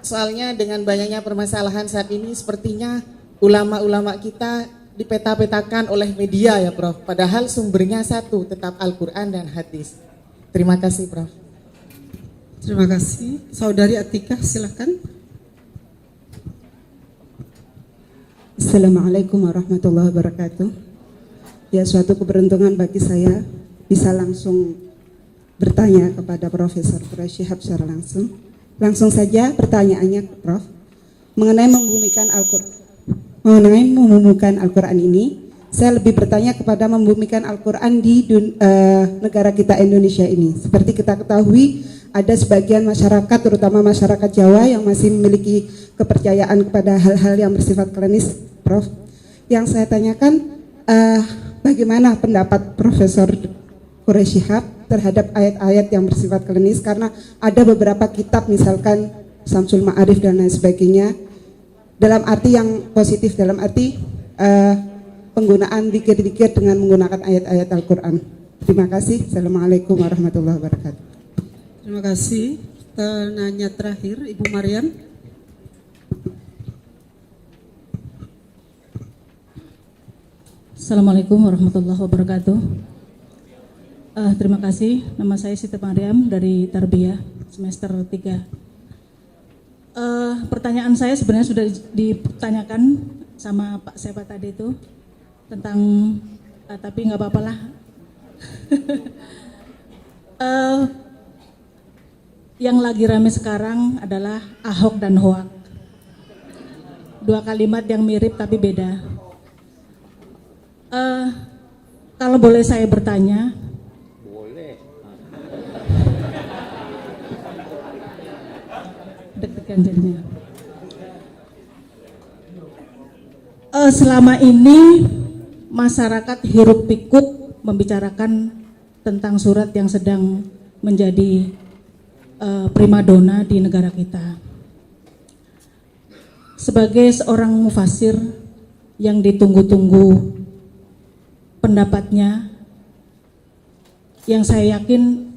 Soalnya dengan banyaknya permasalahan saat ini sepertinya ulama-ulama kita dipeta-petakan oleh media ya Prof. Padahal sumbernya satu, tetap Al-Quran dan hadis. Terima kasih Prof. Terima kasih. Saudari Atikah, silahkan. Assalamualaikum warahmatullahi wabarakatuh. Ya, suatu keberuntungan bagi saya bisa langsung bertanya kepada Profesor Quraish Shihab secara langsung. Langsung saja pertanyaannya Prof. Mengenai membumikan Al-Quran ini, saya lebih bertanya kepada membumikan Al-Quran di negara kita Indonesia ini. Seperti kita ketahui, ada sebagian masyarakat, terutama masyarakat Jawa yang masih memiliki kepercayaan kepada hal-hal yang bersifat klinis, Prof. Yang saya tanyakan, bagaimana pendapat Profesor Quraish Shihab terhadap ayat-ayat yang bersifat klinis, karena ada beberapa kitab misalkan Samsul Ma'arif dan lain sebagainya, dalam arti yang positif, dalam arti penggunaan zikir-zikir dengan menggunakan ayat-ayat Al-Quran. Terima kasih. Assalamualaikum warahmatullahi wabarakatuh. Terima kasih. Penanya terakhir, Ibu Mariam. Assalamualaikum warahmatullahi wabarakatuh. Terima kasih. Nama saya Siti Mariam dari Tarbiyah semester 3. Pertanyaan saya sebenarnya sudah ditanyakan sama Pak Seba tadi itu. tentang tapi nggak apa-apa lah. Yang lagi rame sekarang adalah Ahok dan Hoak. Dua kalimat yang mirip tapi beda. Kalau boleh saya bertanya, Boleh. deg-degan jadinya. Selama ini masyarakat hiruk pikuk membicarakan tentang surat yang sedang menjadi primadona di negara kita. Sebagai seorang mufasir yang ditunggu-tunggu pendapatnya, yang saya yakin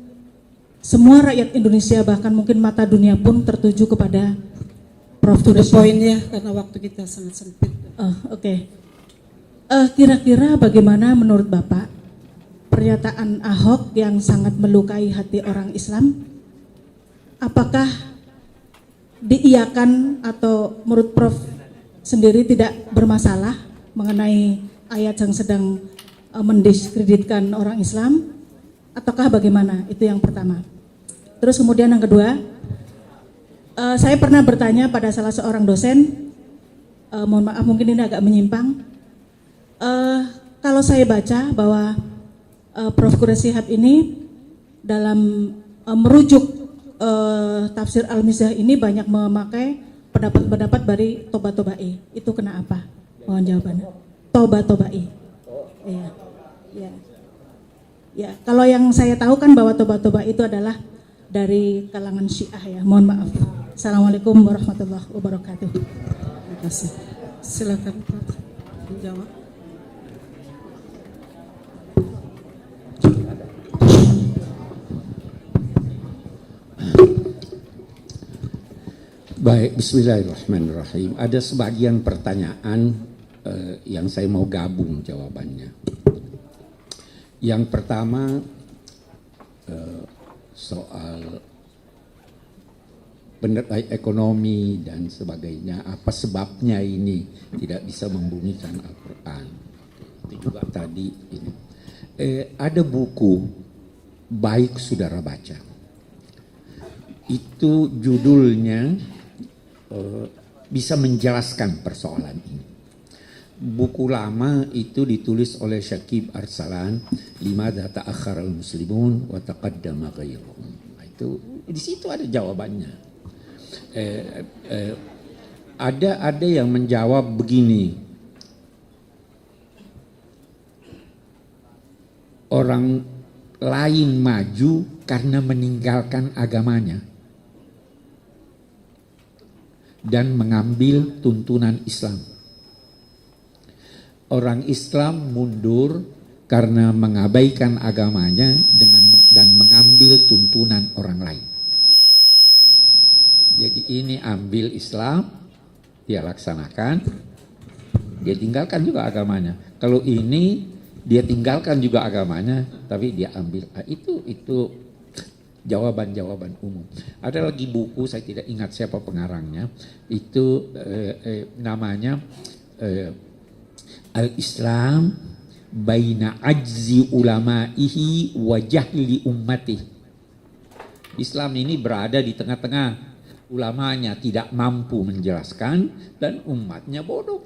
semua rakyat Indonesia bahkan mungkin mata dunia pun tertuju kepada Prof. To the Turisme. point ya, karena waktu kita sangat sempit. Oke. Kira-kira bagaimana menurut Bapak pernyataan Ahok yang sangat melukai hati orang Islam? Apakah diiyakan atau menurut Prof sendiri tidak bermasalah mengenai ayat yang sedang mendiskreditkan orang Islam? Ataukah bagaimana? Itu yang pertama. Terus kemudian yang kedua, saya pernah bertanya pada salah seorang dosen, mohon maaf mungkin ini agak menyimpang. Kalau saya baca bahwa Prof. Quraish Shihab ini dalam merujuk tafsir Al-Mizah ini banyak memakai pendapat-pendapat dari Toba-Tobai. Itu kena apa? Mohon jawabannya. Toba-Tobai. Iya. Ya. Ya, kalau yang saya tahu kan bahwa Toba-Toba itu adalah dari kalangan Syiah ya. Mohon maaf. Assalamualaikum warahmatullahi wabarakatuh. Terima kasih. Silakan Prof. menjawab. Baik, bismillahirrahmanirrahim. Ada sebagian pertanyaan yang saya mau gabung jawabannya. Yang pertama soal ekonomi dan sebagainya, apa sebabnya ini tidak bisa membumikan Al-Quran. Itu juga tadi ini. Ada buku baik saudara baca. Itu judulnya bisa menjelaskan persoalan ini. Buku lama itu ditulis oleh Syakib Arsalan, Limadha ta'akhkhara al-muslimun wa taqaddama ghairuhum. Itu di situ ada jawabannya. Ada yang menjawab begini. Orang lain maju karena meninggalkan agamanya dan mengambil tuntunan Islam. Orang Islam mundur karena mengabaikan agamanya dan mengambil tuntunan orang lain. Jadi ini ambil Islam, dia laksanakan, dia tinggalkan juga agamanya. Kalau ini dia tinggalkan juga agamanya, tapi dia ambil. Itu jawaban-jawaban umum. Ada lagi buku, saya tidak ingat siapa pengarangnya, itu namanya Al-Islam Baina Ajzi Ulama'ihi wa Jahli Ummati. Islam ini berada di tengah-tengah, ulamanya tidak mampu menjelaskan dan umatnya bodoh.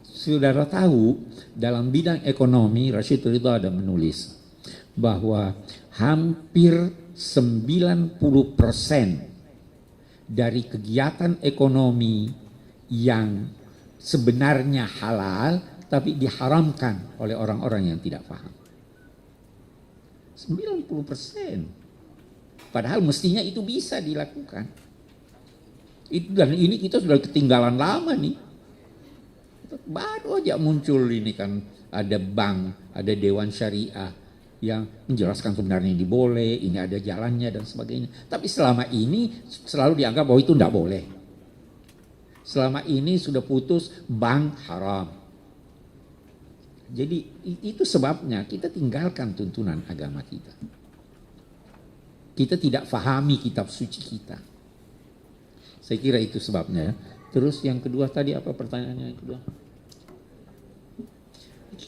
Saudara tahu, dalam bidang ekonomi, Rashid Ridha ada menulis bahwa hampir 90% dari kegiatan ekonomi yang sebenarnya halal tapi diharamkan oleh orang-orang yang tidak paham. 90%. Padahal mestinya itu bisa dilakukan. Dan ini kita sudah ketinggalan lama nih. Baru aja muncul ini kan, ada bank, ada dewan syariah yang menjelaskan sebenarnya ini boleh, ini ada jalannya dan sebagainya. Tapi selama ini selalu dianggap bahwa itu tidak boleh. Selama ini sudah putus bank haram. Jadi itu sebabnya kita tinggalkan tuntunan agama kita. Kita tidak fahami kitab suci kita. Saya kira itu sebabnya. Terus yang kedua tadi apa pertanyaannya yang kedua?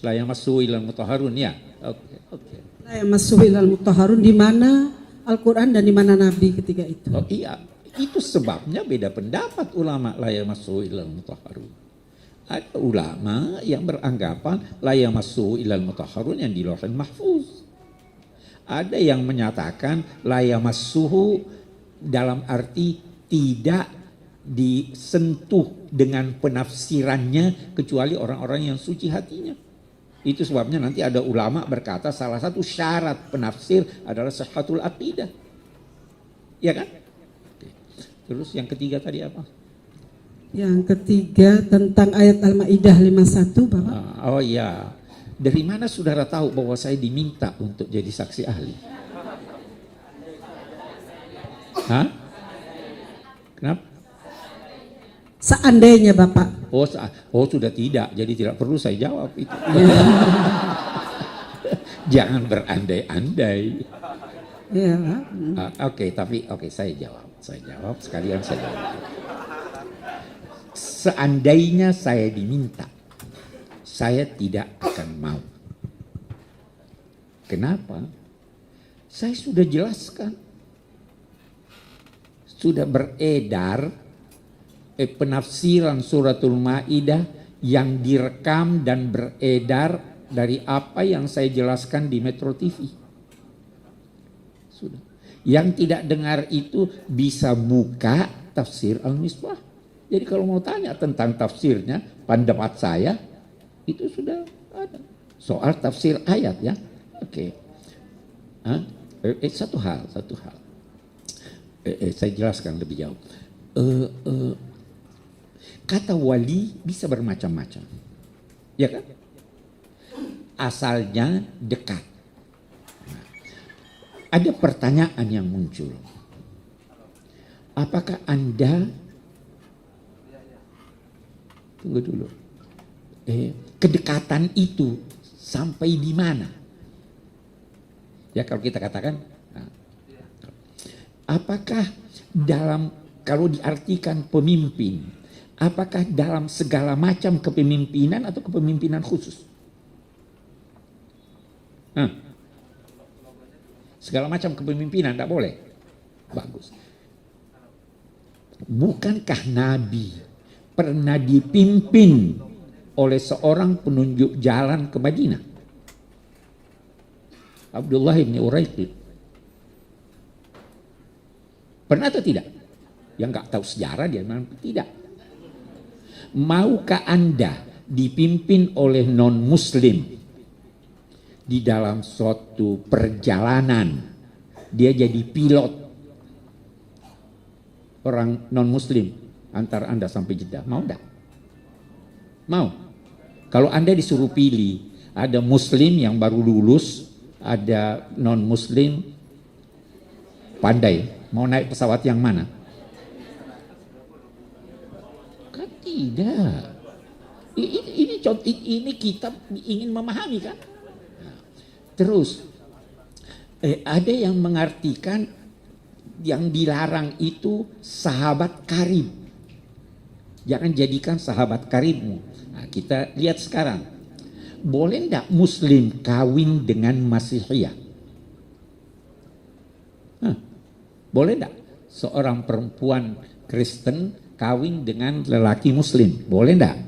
La yamassuhu ilal mutahharun ya. Oke. La yamassuhu ilal mutahharun, di mana Al-Quran dan di mana Nabi ketika itu? Oh iya, itu sebabnya beda pendapat ulama la yamassuhu ilal mutahharun. Ada ulama yang beranggapan la yamassuhu ilal mutahharun yang di Lauhul Mahfuz. Ada yang menyatakan la yamassuhu dalam arti tidak disentuh dengan penafsirannya kecuali orang-orang yang suci hatinya. Itu sebabnya nanti ada ulama berkata salah satu syarat penafsir adalah sihhatul aqidah. Ya kan? Oke. Terus yang ketiga tadi apa? Yang ketiga tentang ayat Al-Maidah 51, Bapak. Oh iya. Dari mana saudara tahu bahwa saya diminta untuk jadi saksi ahli? Hah? Kenapa? Seandainya Bapak. Oh sudah tidak, jadi tidak perlu saya jawab itu. Jangan berandai-andai. Ya, Pak. Oke, saya jawab sekalian saya jawab. Seandainya saya diminta, saya tidak akan mau. Kenapa? Saya sudah jelaskan, sudah beredar penafsiran suratul Maidah yang direkam dan beredar dari apa yang saya jelaskan di Metro TV. Sudah. Yang tidak dengar itu bisa buka tafsir Al-Misbah. Jadi kalau mau tanya tentang tafsirnya, pendapat saya itu sudah ada. Soal tafsir ayat ya. Oke. Satu hal. Saya jelaskan lebih jauh. Kata wali bisa bermacam-macam, ya kan? Asalnya dekat. Nah, ada pertanyaan yang muncul. Apakah Anda, tunggu dulu, kedekatan itu sampai di mana? Ya kalau kita katakan, apakah kalau diartikan pemimpin, apakah dalam segala macam kepemimpinan atau kepemimpinan khusus? Segala macam kepemimpinan tidak boleh. Bagus. Bukankah Nabi pernah dipimpin oleh seorang penunjuk jalan ke Madinah? Abdullah bin Uraiqid. Pernah atau tidak? Yang nggak tahu sejarah dia memang tidak. Maukah Anda dipimpin oleh non-muslim di dalam suatu perjalanan? Dia jadi pilot, orang non-muslim, antar Anda sampai Jeddah. Mau enggak? Mau? Kalau Anda disuruh pilih, ada muslim yang baru lulus, ada non-muslim pandai, mau naik pesawat yang mana? Tidak. Ini kita ingin memahami kan. Terus ada yang mengartikan yang dilarang itu sahabat karib. Jangan jadikan sahabat karibmu. Nah, kita lihat sekarang. Boleh enggak muslim kawin dengan Masihiyah? Boleh enggak seorang perempuan Kristen kawin dengan lelaki muslim? Boleh enggak?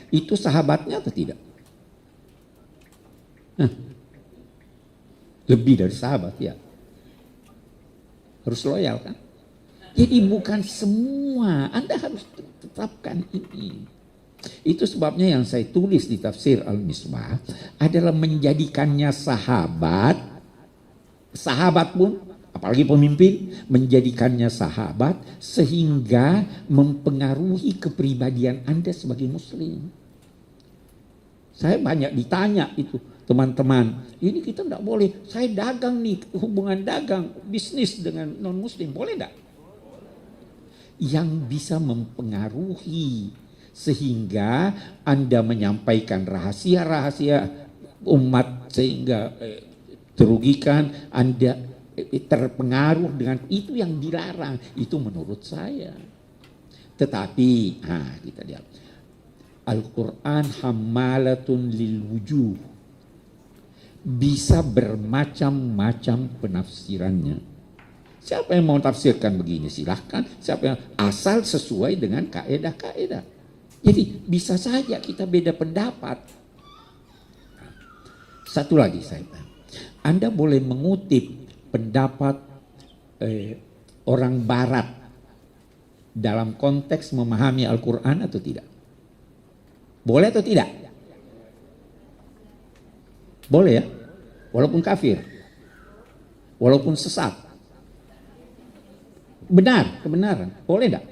Itu sahabatnya atau tidak? Lebih dari sahabat ya. Harus loyal kan? Jadi bukan semua, Anda harus tetapkan ini. Itu sebabnya yang saya tulis di tafsir Al-Misbah adalah menjadikannya sahabat pun, apalagi pemimpin, menjadikannya sahabat sehingga mempengaruhi kepribadian Anda sebagai muslim. Saya banyak ditanya itu, teman-teman, ini kita tidak boleh, saya dagang nih, hubungan dagang, bisnis dengan non-muslim, boleh tidak? Yang bisa mempengaruhi sehingga Anda menyampaikan rahasia-rahasia umat sehingga terugikan, Anda terpengaruh dengan itu yang dilarang. Itu menurut saya. Tetapi kita lihat Al-Quran hammalatun lil wujuh. Bisa bermacam-macam penafsirannya. Siapa yang mau tafsirkan begini silahkan. Siapa yang asal sesuai dengan kaedah-kaedah. Jadi bisa saja kita beda pendapat. Satu lagi saya tanya. Anda boleh mengutip pendapat orang Barat dalam konteks memahami Al-Quran atau tidak? Boleh atau tidak? Boleh ya? Walaupun kafir. Walaupun sesat. Benar, kebenaran. Boleh enggak?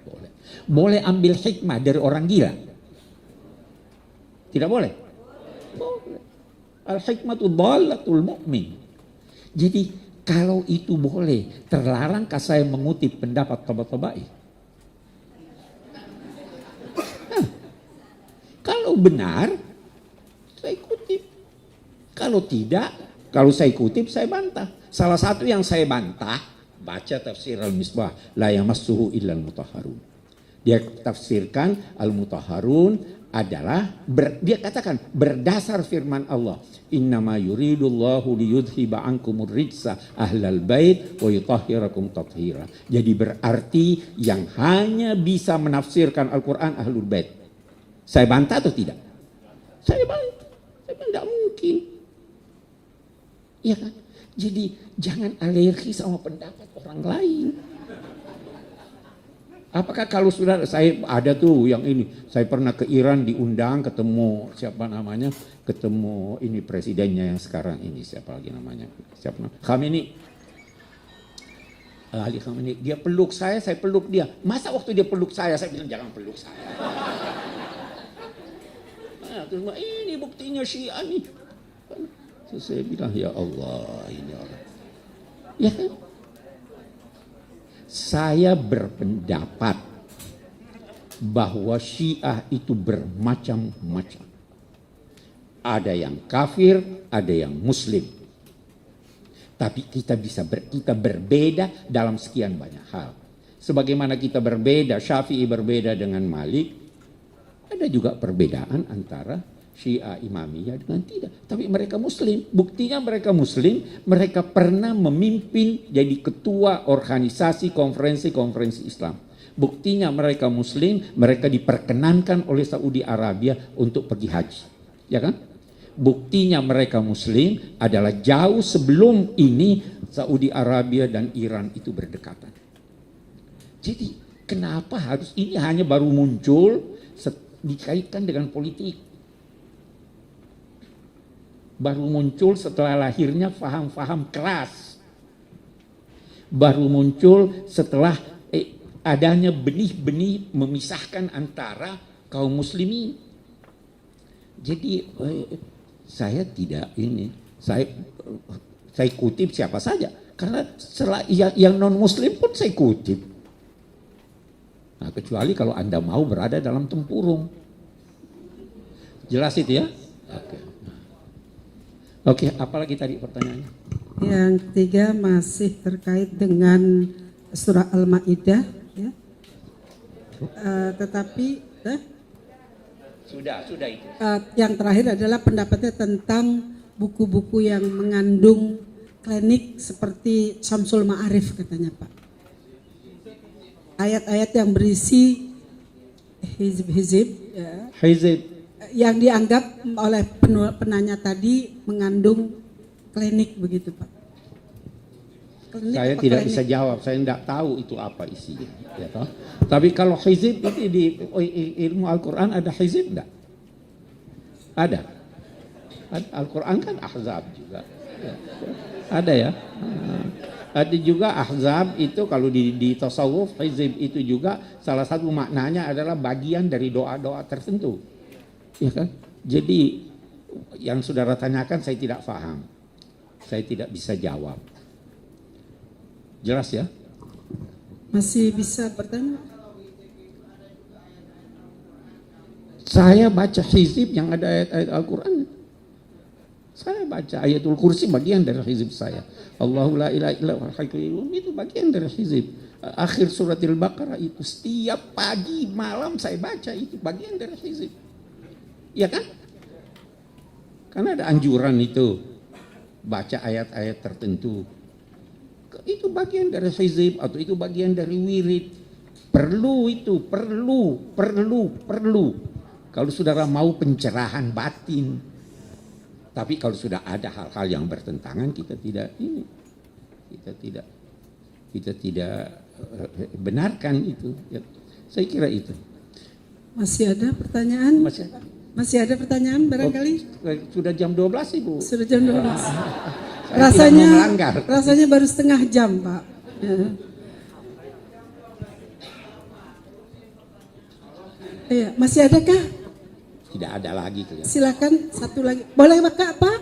Boleh. Boleh ambil hikmah dari orang gila? Tidak boleh? Boleh. Al-hikmatu dhalatul mu'min. Jadi kalau itu boleh, terlarangkah saya mengutip pendapat Tabatabai? Kalau benar, saya kutip. Kalau tidak, kalau saya kutip, saya bantah. Salah satu yang saya bantah, baca tafsir Al-Misbah, la yamassuhu illal mutahharun. Dia tafsirkan Al-Mutahharun adalah, dia katakan berdasar firman Allah, innama yuridullahu liyudhiba ankumur rijsa ahlal bait wa yutahhirakum tathira. Jadi berarti yang hanya bisa menafsirkan Al-Quran ahlul bait. Saya bantah atau tidak? Saya bantah. Saya bilang tidak mungkin. Iya kan? Jadi jangan alergi sama pendapat orang lain. Apakah kalau sudah saya ada tuh yang ini, saya pernah ke Iran diundang ketemu siapa namanya, ketemu ini presidennya yang sekarang ini siapa lagi namanya, siapa namanya, Khamenei. Ali Khamenei, dia peluk saya peluk dia. Masa waktu dia peluk saya bilang jangan peluk saya. Nah, terus ini buktinya Syiah nih. Terus saya bilang ya Allah ini orang. Ya kan? Saya berpendapat bahwa Syiah itu bermacam-macam. Ada yang kafir, ada yang muslim. Tapi kita berbeda dalam sekian banyak hal. Sebagaimana kita berbeda, Syafi'i berbeda dengan Malik, ada juga perbedaan antara Syiah Imamiyah dengan tidak. Tapi mereka muslim. Buktinya mereka muslim, mereka pernah memimpin jadi ketua organisasi konferensi Islam. Buktinya mereka muslim, mereka diperkenankan oleh Saudi Arabia untuk pergi haji. Ya kan? Buktinya mereka muslim adalah jauh sebelum ini Saudi Arabia dan Iran itu berdekatan. Jadi kenapa harus ini hanya baru muncul dikaitkan dengan politik? Baru muncul setelah lahirnya faham-faham keras. Baru muncul setelah adanya benih-benih memisahkan antara kaum muslimin. Jadi saya tidak ini, saya kutip siapa saja. Karena yang non muslim pun saya kutip. Nah, kecuali kalau Anda mau berada dalam tempurung. Jelas itu ya? Oke. Oke, apalagi tadi pertanyaannya? Yang ketiga masih terkait dengan surah Al-Maidah, ya. Sudah itu. Yang terakhir adalah pendapatnya tentang buku-buku yang mengandung klinik seperti Syamsul Ma'arif katanya Pak. Ayat-ayat yang berisi hizib, ya. Hizib. Yang dianggap oleh penanya tadi mengandung klinik begitu Pak. Klinik saya tidak bisa jawab, saya tidak tahu itu apa isinya. Ya, toh? Tapi kalau hizib itu di ilmu Al-Quran ada hizib enggak? Ada. Al-Quran kan ahzab juga. Ya. Ada ya. Ada juga ahzab itu kalau di tasawuf hizib itu juga salah satu maknanya adalah bagian dari doa-doa tertentu. Ya kan? Jadi yang saudara tanyakan saya tidak paham. Saya tidak bisa jawab. Jelas ya? Masih bisa bertanya? Saya baca hizib yang ada ayat-ayat Al-Quran. Saya baca ayatul kursi bagian dari hizib saya. Allahu la ilaha illa huwal hayyul qayyum itu bagian dari hizib. akhir surat Al-Baqarah itu setiap pagi malam saya baca, itu bagian dari hizib. Ya kan? Karena ada anjuran itu baca ayat-ayat tertentu. Itu bagian dari hizib atau itu bagian dari wirid. Perlu itu, perlu. Kalau saudara mau pencerahan batin. Tapi kalau sudah ada hal-hal yang bertentangan, kita tidak benarkan itu. Ya, saya kira itu. Masih ada pertanyaan? Masih ada pertanyaan barangkali? Sudah jam 12, Ibu. Sudah jam 12. Saya tidak mau melanggar. Rasanya baru setengah jam, Pak. Ya. Iya, masih adakah? Tidak ada lagi. Silakan satu lagi. Boleh Pak?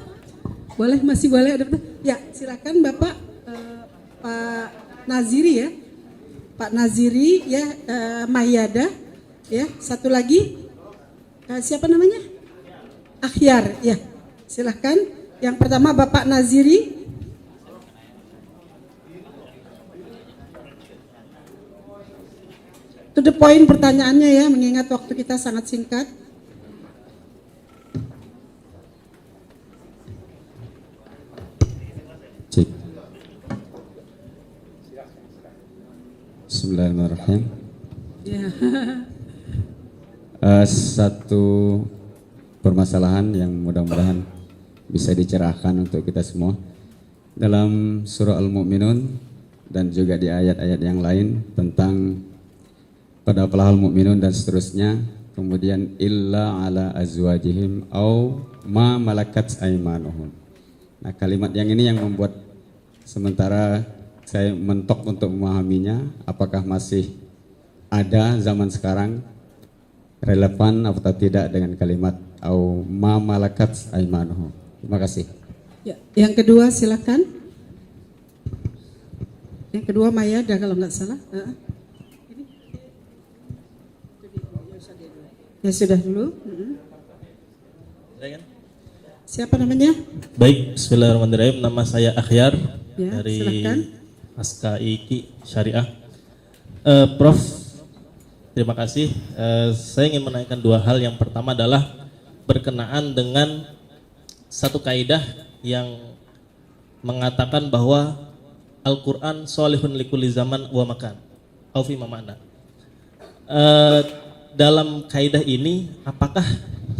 Boleh, masih boleh ada. Ya, silakan Bapak Pak Naziri ya. Pak Naziri ya, Mayada ya. Satu lagi. Siapa namanya? Akhyar ya. Silakan. Yang pertama Bapak Naziri. To the point pertanyaannya ya, mengingat waktu kita sangat singkat. Cek. Bismillahirrahmanirrahim. Ya. Satu permasalahan yang mudah-mudahan bisa dicerahkan untuk kita semua. Dalam surah Al-Mu'minun dan juga di ayat-ayat yang lain tentang pada pelahal mukminun dan seterusnya, kemudian illa ala azwajihim au ma malakat aimanuhum. Nah, kalimat yang ini yang membuat sementara saya mentok untuk memahaminya, apakah masih ada zaman sekarang, relevan atau tidak dengan kalimat au ma malakat aimanuhum. Terima kasih. Ya, yang kedua silakan. Yang kedua Mayada kalau nggak salah. Ya sudah dulu. Siapa namanya? Baik, bismillahirrahmanirrahim. Nama saya Akhyar Ya, dari silakan. Askaiki Syariah. Prof, terima kasih. Saya ingin menanyakan dua hal. Yang pertama adalah berkenaan dengan satu kaidah yang mengatakan bahwa Al-Quran solihun likulli zaman wa makan. Au fi ma ma'na. Dalam kaidah ini, apakah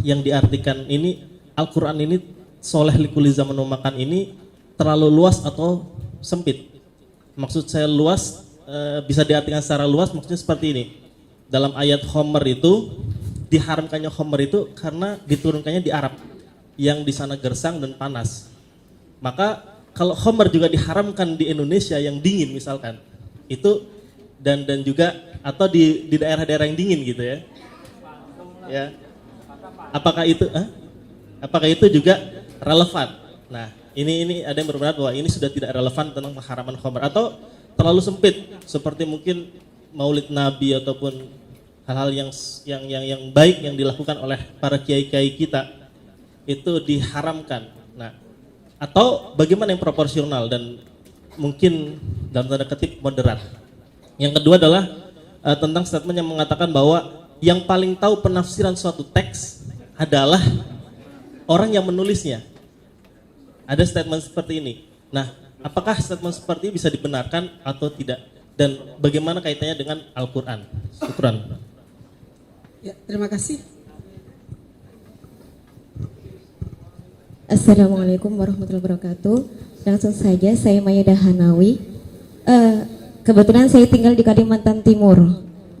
yang diartikan ini Al-Quran ini soleh likulli zaman wa makan ini terlalu luas atau sempit? Maksud saya luas, bisa diartikan secara luas, maksudnya seperti ini. Dalam ayat Homer itu, diharamkannya Homer itu karena diturunkannya di Arab, yang di sana gersang dan panas. Maka kalau Homer juga diharamkan di Indonesia yang dingin misalkan, itu dan juga atau di daerah-daerah yang dingin gitu ya. Ya. Apakah itu juga relevan? Nah, ini ada yang berpendapat bahwa ini sudah tidak relevan tentang pengharaman Homer atau terlalu sempit seperti mungkin Maulid Nabi ataupun hal-hal yang baik yang dilakukan oleh para kiai-kiai kita itu diharamkan. Nah, atau bagaimana yang proporsional dan mungkin dalam tanda kutip moderat. Yang kedua adalah tentang statement yang mengatakan bahwa yang paling tahu penafsiran suatu teks adalah orang yang menulisnya. Ada statement seperti ini. Nah, apakah statement seperti ini bisa dibenarkan atau tidak? Dan bagaimana kaitannya dengan Al-Quran? Syukran. Ya, terima kasih. Assalamualaikum warahmatullahi wabarakatuh. Langsung saja, saya Mayada Hanawi. Kebetulan saya tinggal di Kalimantan Timur.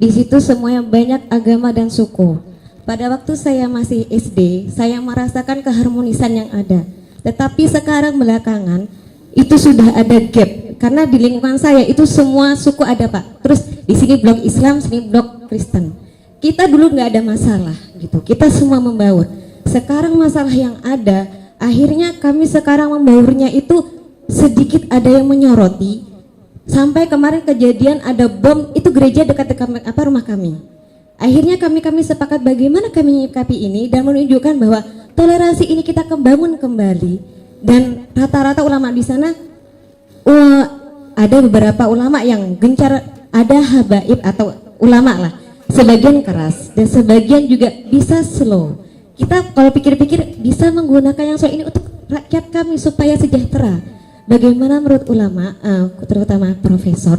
Di situ semuanya banyak agama dan suku. Pada waktu saya masih SD, saya merasakan keharmonisan yang ada. Tetapi sekarang belakangan itu sudah ada gap. Karena di lingkungan saya itu semua suku ada, Pak. Terus di sini blok Islam, sini blok Kristen. Kita dulu nggak ada masalah gitu. Kita semua membaur. Sekarang masalah yang ada, akhirnya kami sekarang membaurnya itu sedikit ada yang menyoroti. Sampai kemarin kejadian ada bom itu gereja dekat-dekat rumah kami. Akhirnya kami sepakat bagaimana kami menyikapi ini dan menunjukkan bahwa toleransi ini kita bangun kembali. Dan rata-rata ulama di sana ada beberapa ulama yang gencar ada habaib atau ulama lah, sebagian keras dan sebagian juga bisa slow. Kita kalau pikir-pikir bisa menggunakan yang slow ini untuk rakyat kami supaya sejahtera. Bagaimana menurut ulama, terutama profesor,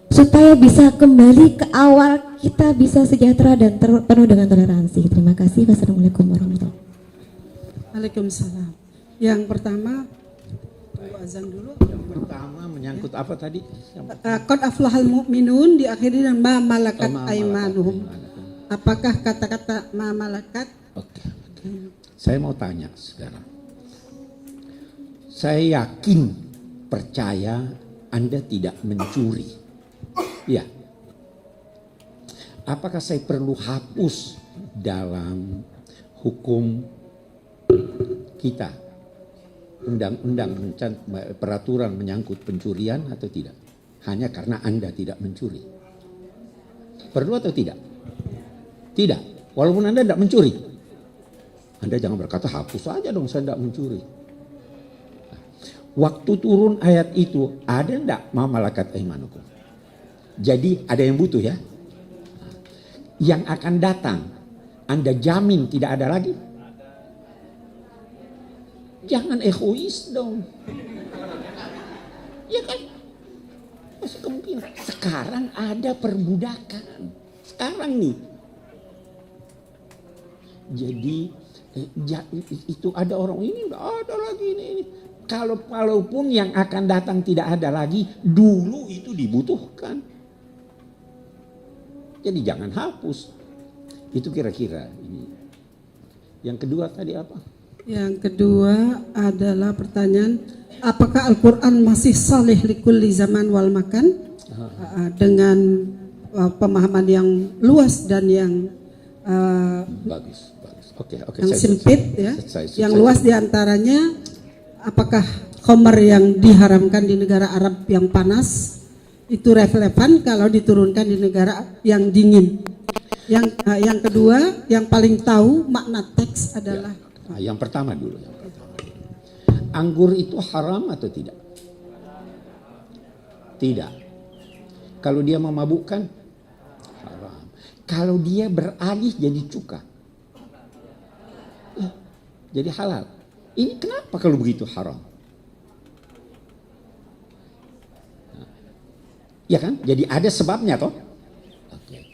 supaya bisa kembali ke awal kita bisa sejahtera dan penuh dengan toleransi. Terima kasih. Wassalamualaikum warahmatullahi wabarakatuh. Waalaikumsalam. Yang pertama, azan dulu. Yang pertama menyangkut apa tadi? Qad aflahal mu'minun diakhiri dengan ma malakat aimanuhum. Apakah kata-kata ma malakat? Oke. Saya mau tanya sekarang. Saya yakin, percaya Anda tidak mencuri. Ya. Apakah saya perlu hapus dalam hukum kita? Undang-undang peraturan menyangkut pencurian atau tidak? Hanya karena Anda tidak mencuri. Perlu atau tidak? Tidak. Walaupun Anda tidak mencuri. Anda jangan berkata hapus saja dong saya tidak mencuri. Waktu turun ayat itu ada enggak ma malakat aimanukum? Jadi ada yang butuh ya. Yang akan datang Anda jamin tidak ada lagi? Jangan egois dong. Ya kan? Masih kemungkinan. Sekarang ada perbudakan. Sekarang nih. Jadi itu ada orang ini nggak ada lagi ini. Kalaupun yang akan datang tidak ada lagi, dulu itu dibutuhkan. Jadi jangan hapus. Itu kira-kira ini. Yang kedua tadi apa? Yang kedua adalah pertanyaan, apakah Al-Quran masih salih likulli zaman wal makan? Dengan pemahaman yang luas dan yang bagus. Oke, yang sempit ya. Yang luas diantaranya, apakah khamar yang diharamkan di negara Arab yang panas itu relevan kalau diturunkan di negara yang dingin? Yang kedua, yang paling tahu makna teks adalah yang pertama dulu. Anggur itu haram atau tidak? Tidak. Kalau dia memabukkan, haram. Kalau dia beralih jadi cuka, jadi halal. Ini kenapa kalau begitu haram? Ya kan? Jadi ada sebabnya toh. Oke.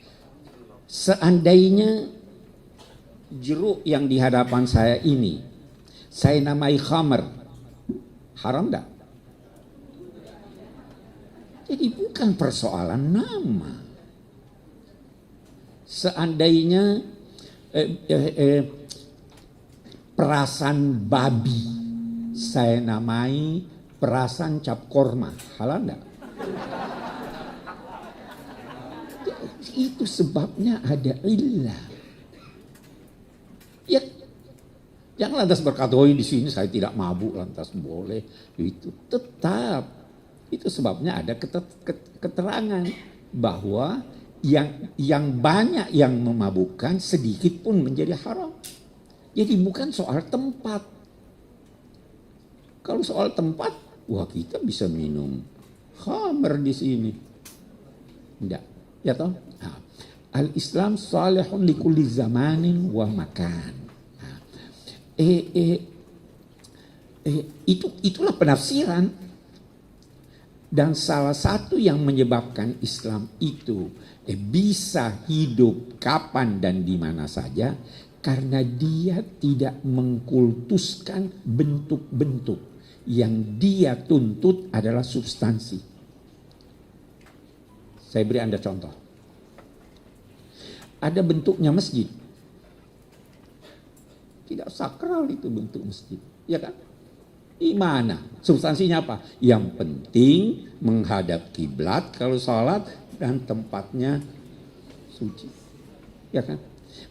Seandainya jeruk yang di hadapan saya ini saya namai khamar, haram enggak? Jadi bukan persoalan nama. Seandainya perasan babi saya namai perasan cap korma, halal enggak? Itu sebabnya ada illah. Ya, jangan lantas berkata, oh di sini saya tidak mabuk, lantas boleh. Itu tetap, itu sebabnya ada keterangan bahwa yang banyak yang memabukkan sedikit pun menjadi haram. Jadi bukan soal tempat. Kalau soal tempat, wah kita bisa minum khamr di sini. Enggak, ya toh? Nah, Al-Islam salihun likulli zamanin wa makan. Nah, itulah penafsiran. Dan salah satu yang menyebabkan Islam itu bisa hidup kapan dan di mana saja, karena dia tidak mengkultuskan bentuk-bentuk. Yang dia tuntut adalah substansi. Saya beri Anda contoh. Ada bentuknya masjid. Tidak sakral itu bentuk masjid. Ya kan? Di mana? Substansinya apa? Yang penting menghadap kiblat kalau sholat dan tempatnya suci. Ya kan?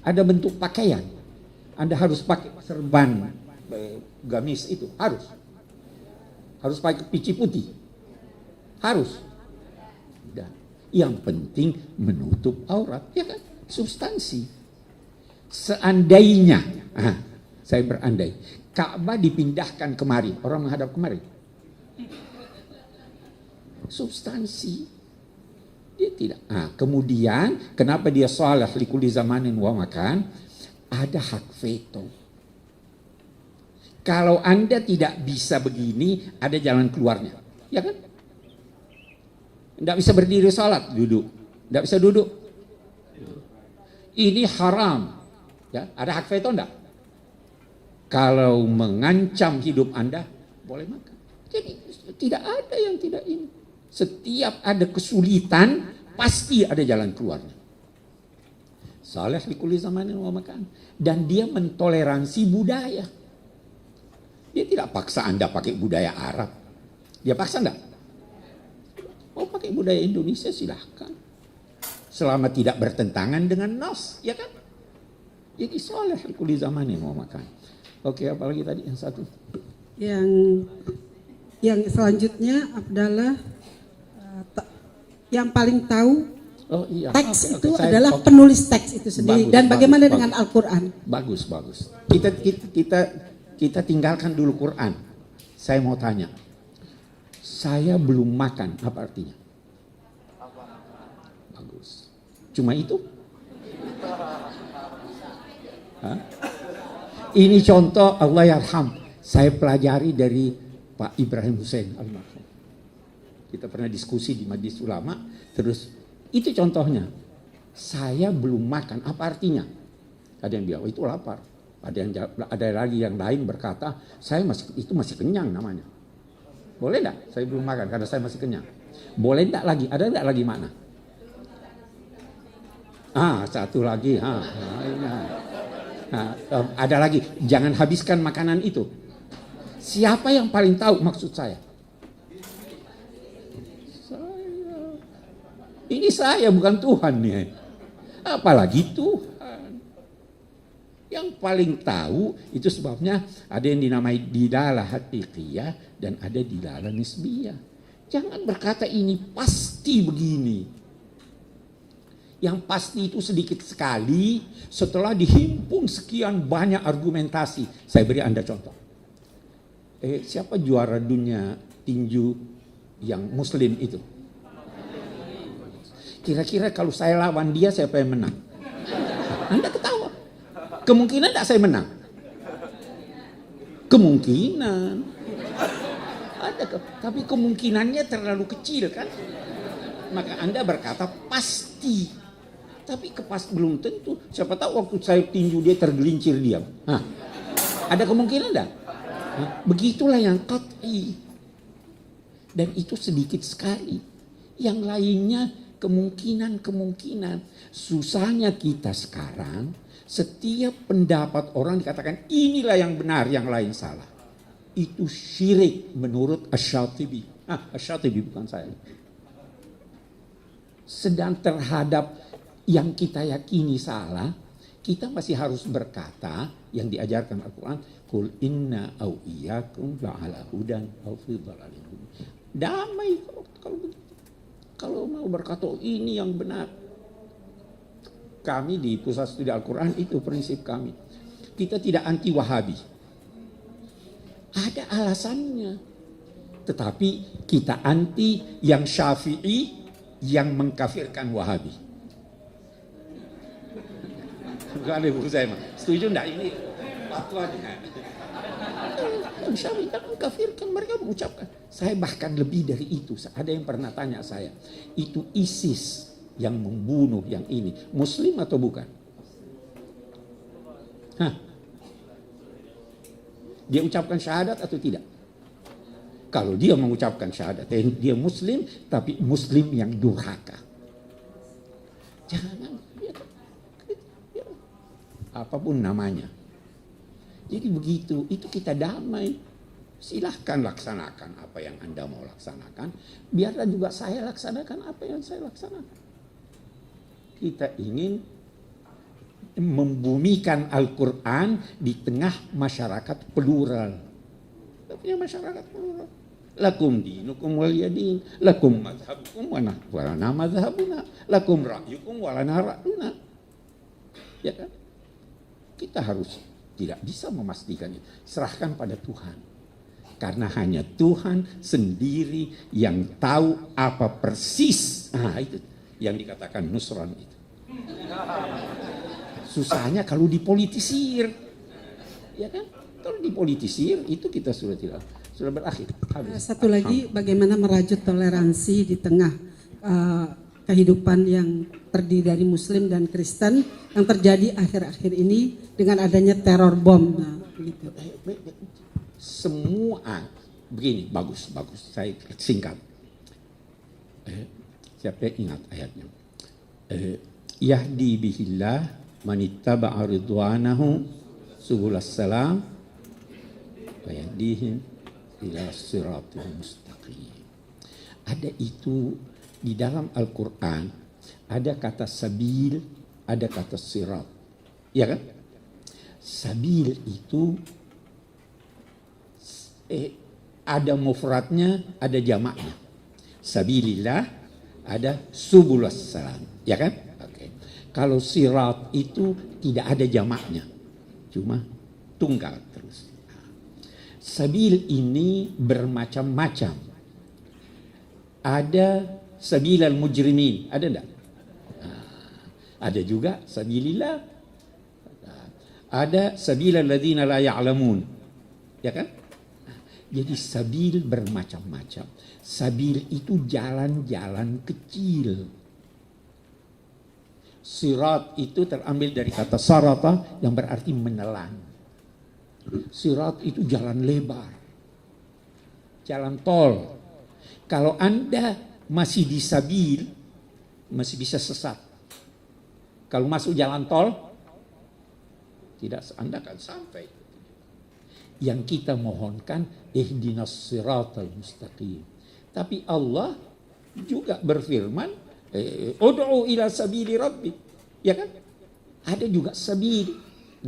Ada bentuk pakaian. Anda harus pakai serban gamis itu. Harus. Harus pakai pici putih. Harus. Dan yang penting menutup aurat. Ya kan? Substansi. Seandainya, saya berandai, Ka'bah dipindahkan kemari, orang menghadap kemari. Substansi. Dia tidak. Nah, kemudian kenapa dia salih likulli zamanin wa makan? Ada hak veto. Kalau Anda tidak bisa begini, ada jalan keluarnya. Ya kan? Tidak bisa berdiri salat, duduk. Tidak bisa duduk. Ini haram. Ya, ada hak veto enggak? Kalau mengancam hidup Anda, boleh makan. Jadi tidak ada yang tidak ini. Setiap ada kesulitan, pasti ada jalan keluarnya. Salih likulli zamanin wa makan. Dan dia mentoleransi budaya. Dia tidak paksa Anda pakai budaya Arab. Dia paksa enggak? Mau pakai budaya Indonesia silahkan. Selama tidak bertentangan dengan nas, ya kan? Jadi salih likulli zamanin wa makan. Oke, apalagi tadi yang satu? Yang selanjutnya adalah yang paling tahu teks itu adalah penulis teks itu sendiri. Dan bagaimana dengan Al-Quran? Bagus. Kita tinggalkan dulu Quran. Saya mau tanya. Saya belum makan, apa artinya? Bagus. Cuma itu? Hah? Ini contoh Allah yarham. Saya pelajari dari Pak Ibrahim Hussein almarhum. Kita pernah diskusi di Majelis Ulama. Terus itu contohnya. Saya belum makan, apa artinya? Ada yang bilang, itu lapar. Ada lagi yang lain berkata, itu masih kenyang namanya. Boleh enggak? Saya belum makan karena saya masih kenyang. Boleh enggak lagi? Ada enggak lagi mana? Satu lagi. Ada lagi. Jangan habiskan makanan itu. Siapa yang paling tahu maksud saya? Ini saya bukan Tuhan nih. Apalagi Tuhan. Yang paling tahu itu sebabnya ada yang dinamai dilalah haqiqiyah dan ada dilalah nisbiyah. Jangan berkata ini pasti begini. Yang pasti itu sedikit sekali setelah dihimpun sekian banyak argumentasi. Saya beri Anda contoh. Siapa juara dunia tinju yang muslim itu? Kira-kira kalau saya lawan dia siapa yang menang? Anda ketawa. Kemungkinan tidak saya menang. Kemungkinan. Ada, tapi kemungkinannya terlalu kecil kan? Maka Anda berkata pasti. Tapi belum tentu. Siapa tahu waktu saya tinju dia tergelincir diam. Ada kemungkinan enggak? Begitulah yang qat'i. Dan itu sedikit sekali. Yang lainnya kemungkinan. Susahnya kita sekarang, setiap pendapat orang dikatakan inilah yang benar, yang lain salah. Itu syirik menurut Asy-Syatibi. Asy-Syatibi bukan saya. Sedang terhadap yang kita yakini salah, kita masih harus berkata yang diajarkan Al-Quran, Qul inna au iyyakum la'ala hudan au fi dhalalin mubin. Damai kalau begitu. Kalau mau berkata ini yang benar. Kami di Pusat Studi Al-Quran itu prinsip kami. Kita tidak anti Wahabi. Ada alasannya. Tetapi kita anti yang Syafi'i yang mengkafirkan Wahabi. Bukan Ibu saya mah. Setuju enggak ini fatwanya? Yang Syafi'i kan mengkafirkan, mereka mengucapkan. Saya bahkan lebih dari itu. Ada yang pernah tanya saya, itu ISIS yang membunuh yang ini, Muslim atau bukan? Dia ucapkan syahadat atau tidak? Kalau dia mengucapkan syahadat, dia Muslim, tapi Muslim yang durhaka. Jangan, apapun namanya. Jadi begitu, itu kita damai. Silahkan laksanakan apa yang Anda mau laksanakan. Biarlah juga saya laksanakan apa yang saya laksanakan. Kita ingin membumikan Al-Quran di tengah masyarakat plural. Kita punya masyarakat plural. Lakum dinukum waliyadin, lakum madhabukum walana madhabuna, lakum ra'yukum walana ra'yuna. Ya kan? Kita harus tidak bisa memastikan itu. Serahkan pada Tuhan. Karena hanya Tuhan sendiri yang tahu apa persis. Itu. yang dikatakan Nusron itu. Susahnya kalau dipolitisir, ya kan? Kalau dipolitisir itu kita sudah berakhir. Habis. Satu lagi, bagaimana merajut toleransi di tengah kehidupan yang terdiri dari Muslim dan Kristen yang terjadi akhir-akhir ini dengan adanya teror bom. Nah, begitu. Semua begini, bagus. Saya singkat. Siapa yang ingat ayatnya? Yahdi bihillah manittaba'a ridwanahu subulas salam wa yahdihim ila siratil mustaqim. Ada itu di dalam Al-Quran, ada kata sabil, ada kata sirat. Ya kan? Sabil itu ada mufradnya, ada jamaknya. Sabilillah, ada subulus salam. Ya kan? Oke. Kalau sirat itu tidak ada jamaknya, cuma tunggal terus. Sabil ini bermacam-macam. Ada sabilal mujrimin, ada enggak? Ada juga sabilillah. Ada sabilal ladzina la ya'lamun. Ya kan? Jadi sabil bermacam-macam. Sabil itu jalan-jalan kecil. Sirat itu terambil dari kata sarata yang berarti menelan. Sirat itu jalan lebar. Jalan tol. Kalau Anda masih di sabil, masih bisa sesat. Kalau masuk jalan tol, tidak, Anda akan sampai. Yang kita mohonkan, ihdinas siratal mustaqim. Tapi Allah juga berfirman, ud'u ila sabili rabbi. Ya kan? Ada juga sabil.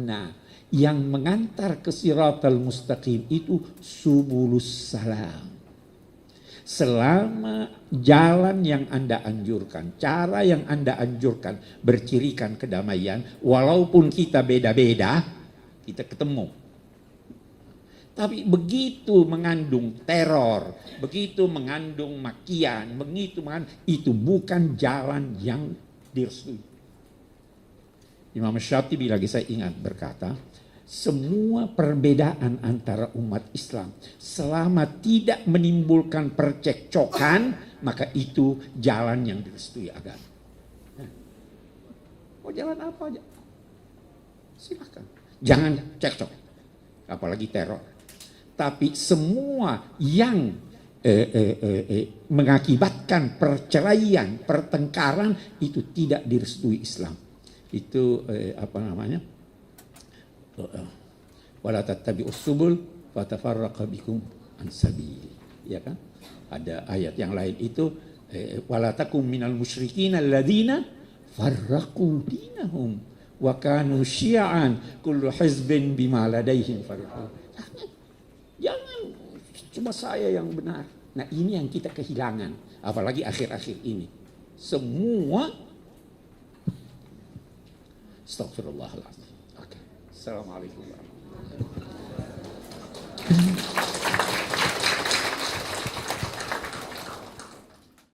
Nah, yang mengantar ke siratal mustaqim itu subulus salam. Selama jalan yang Anda anjurkan, cara yang Anda anjurkan bercirikan kedamaian, walaupun kita beda-beda, kita ketemu. Tapi begitu mengandung teror, begitu mengandung makian, itu bukan jalan yang direstui. Imam Syatibi lagi saya ingat berkata, semua perbedaan antara umat Islam selama tidak menimbulkan percekcokan, maka itu jalan yang direstui agama. Mau jalan apa aja, silakan. Jangan cekcok, apalagi teror. Tapi semua yang mengakibatkan perceraian, pertengkaran, itu tidak direstui Islam. Itu wala tattabi'us subul fatafarraqa bikum an sabili. Ya kan? Ada ayat yang lain itu wala takum minal musyrikin alladzina farraqu dinahum wa kanu syi'an kullu hizbin bima ladaihim farraqu. Jangan cuma saya yang benar. Nah, ini yang kita kehilangan, apalagi akhir-akhir ini. Semua astagfirullahaladzim. Oke. Assalamualaikum warahmatullahi wabarakatuh.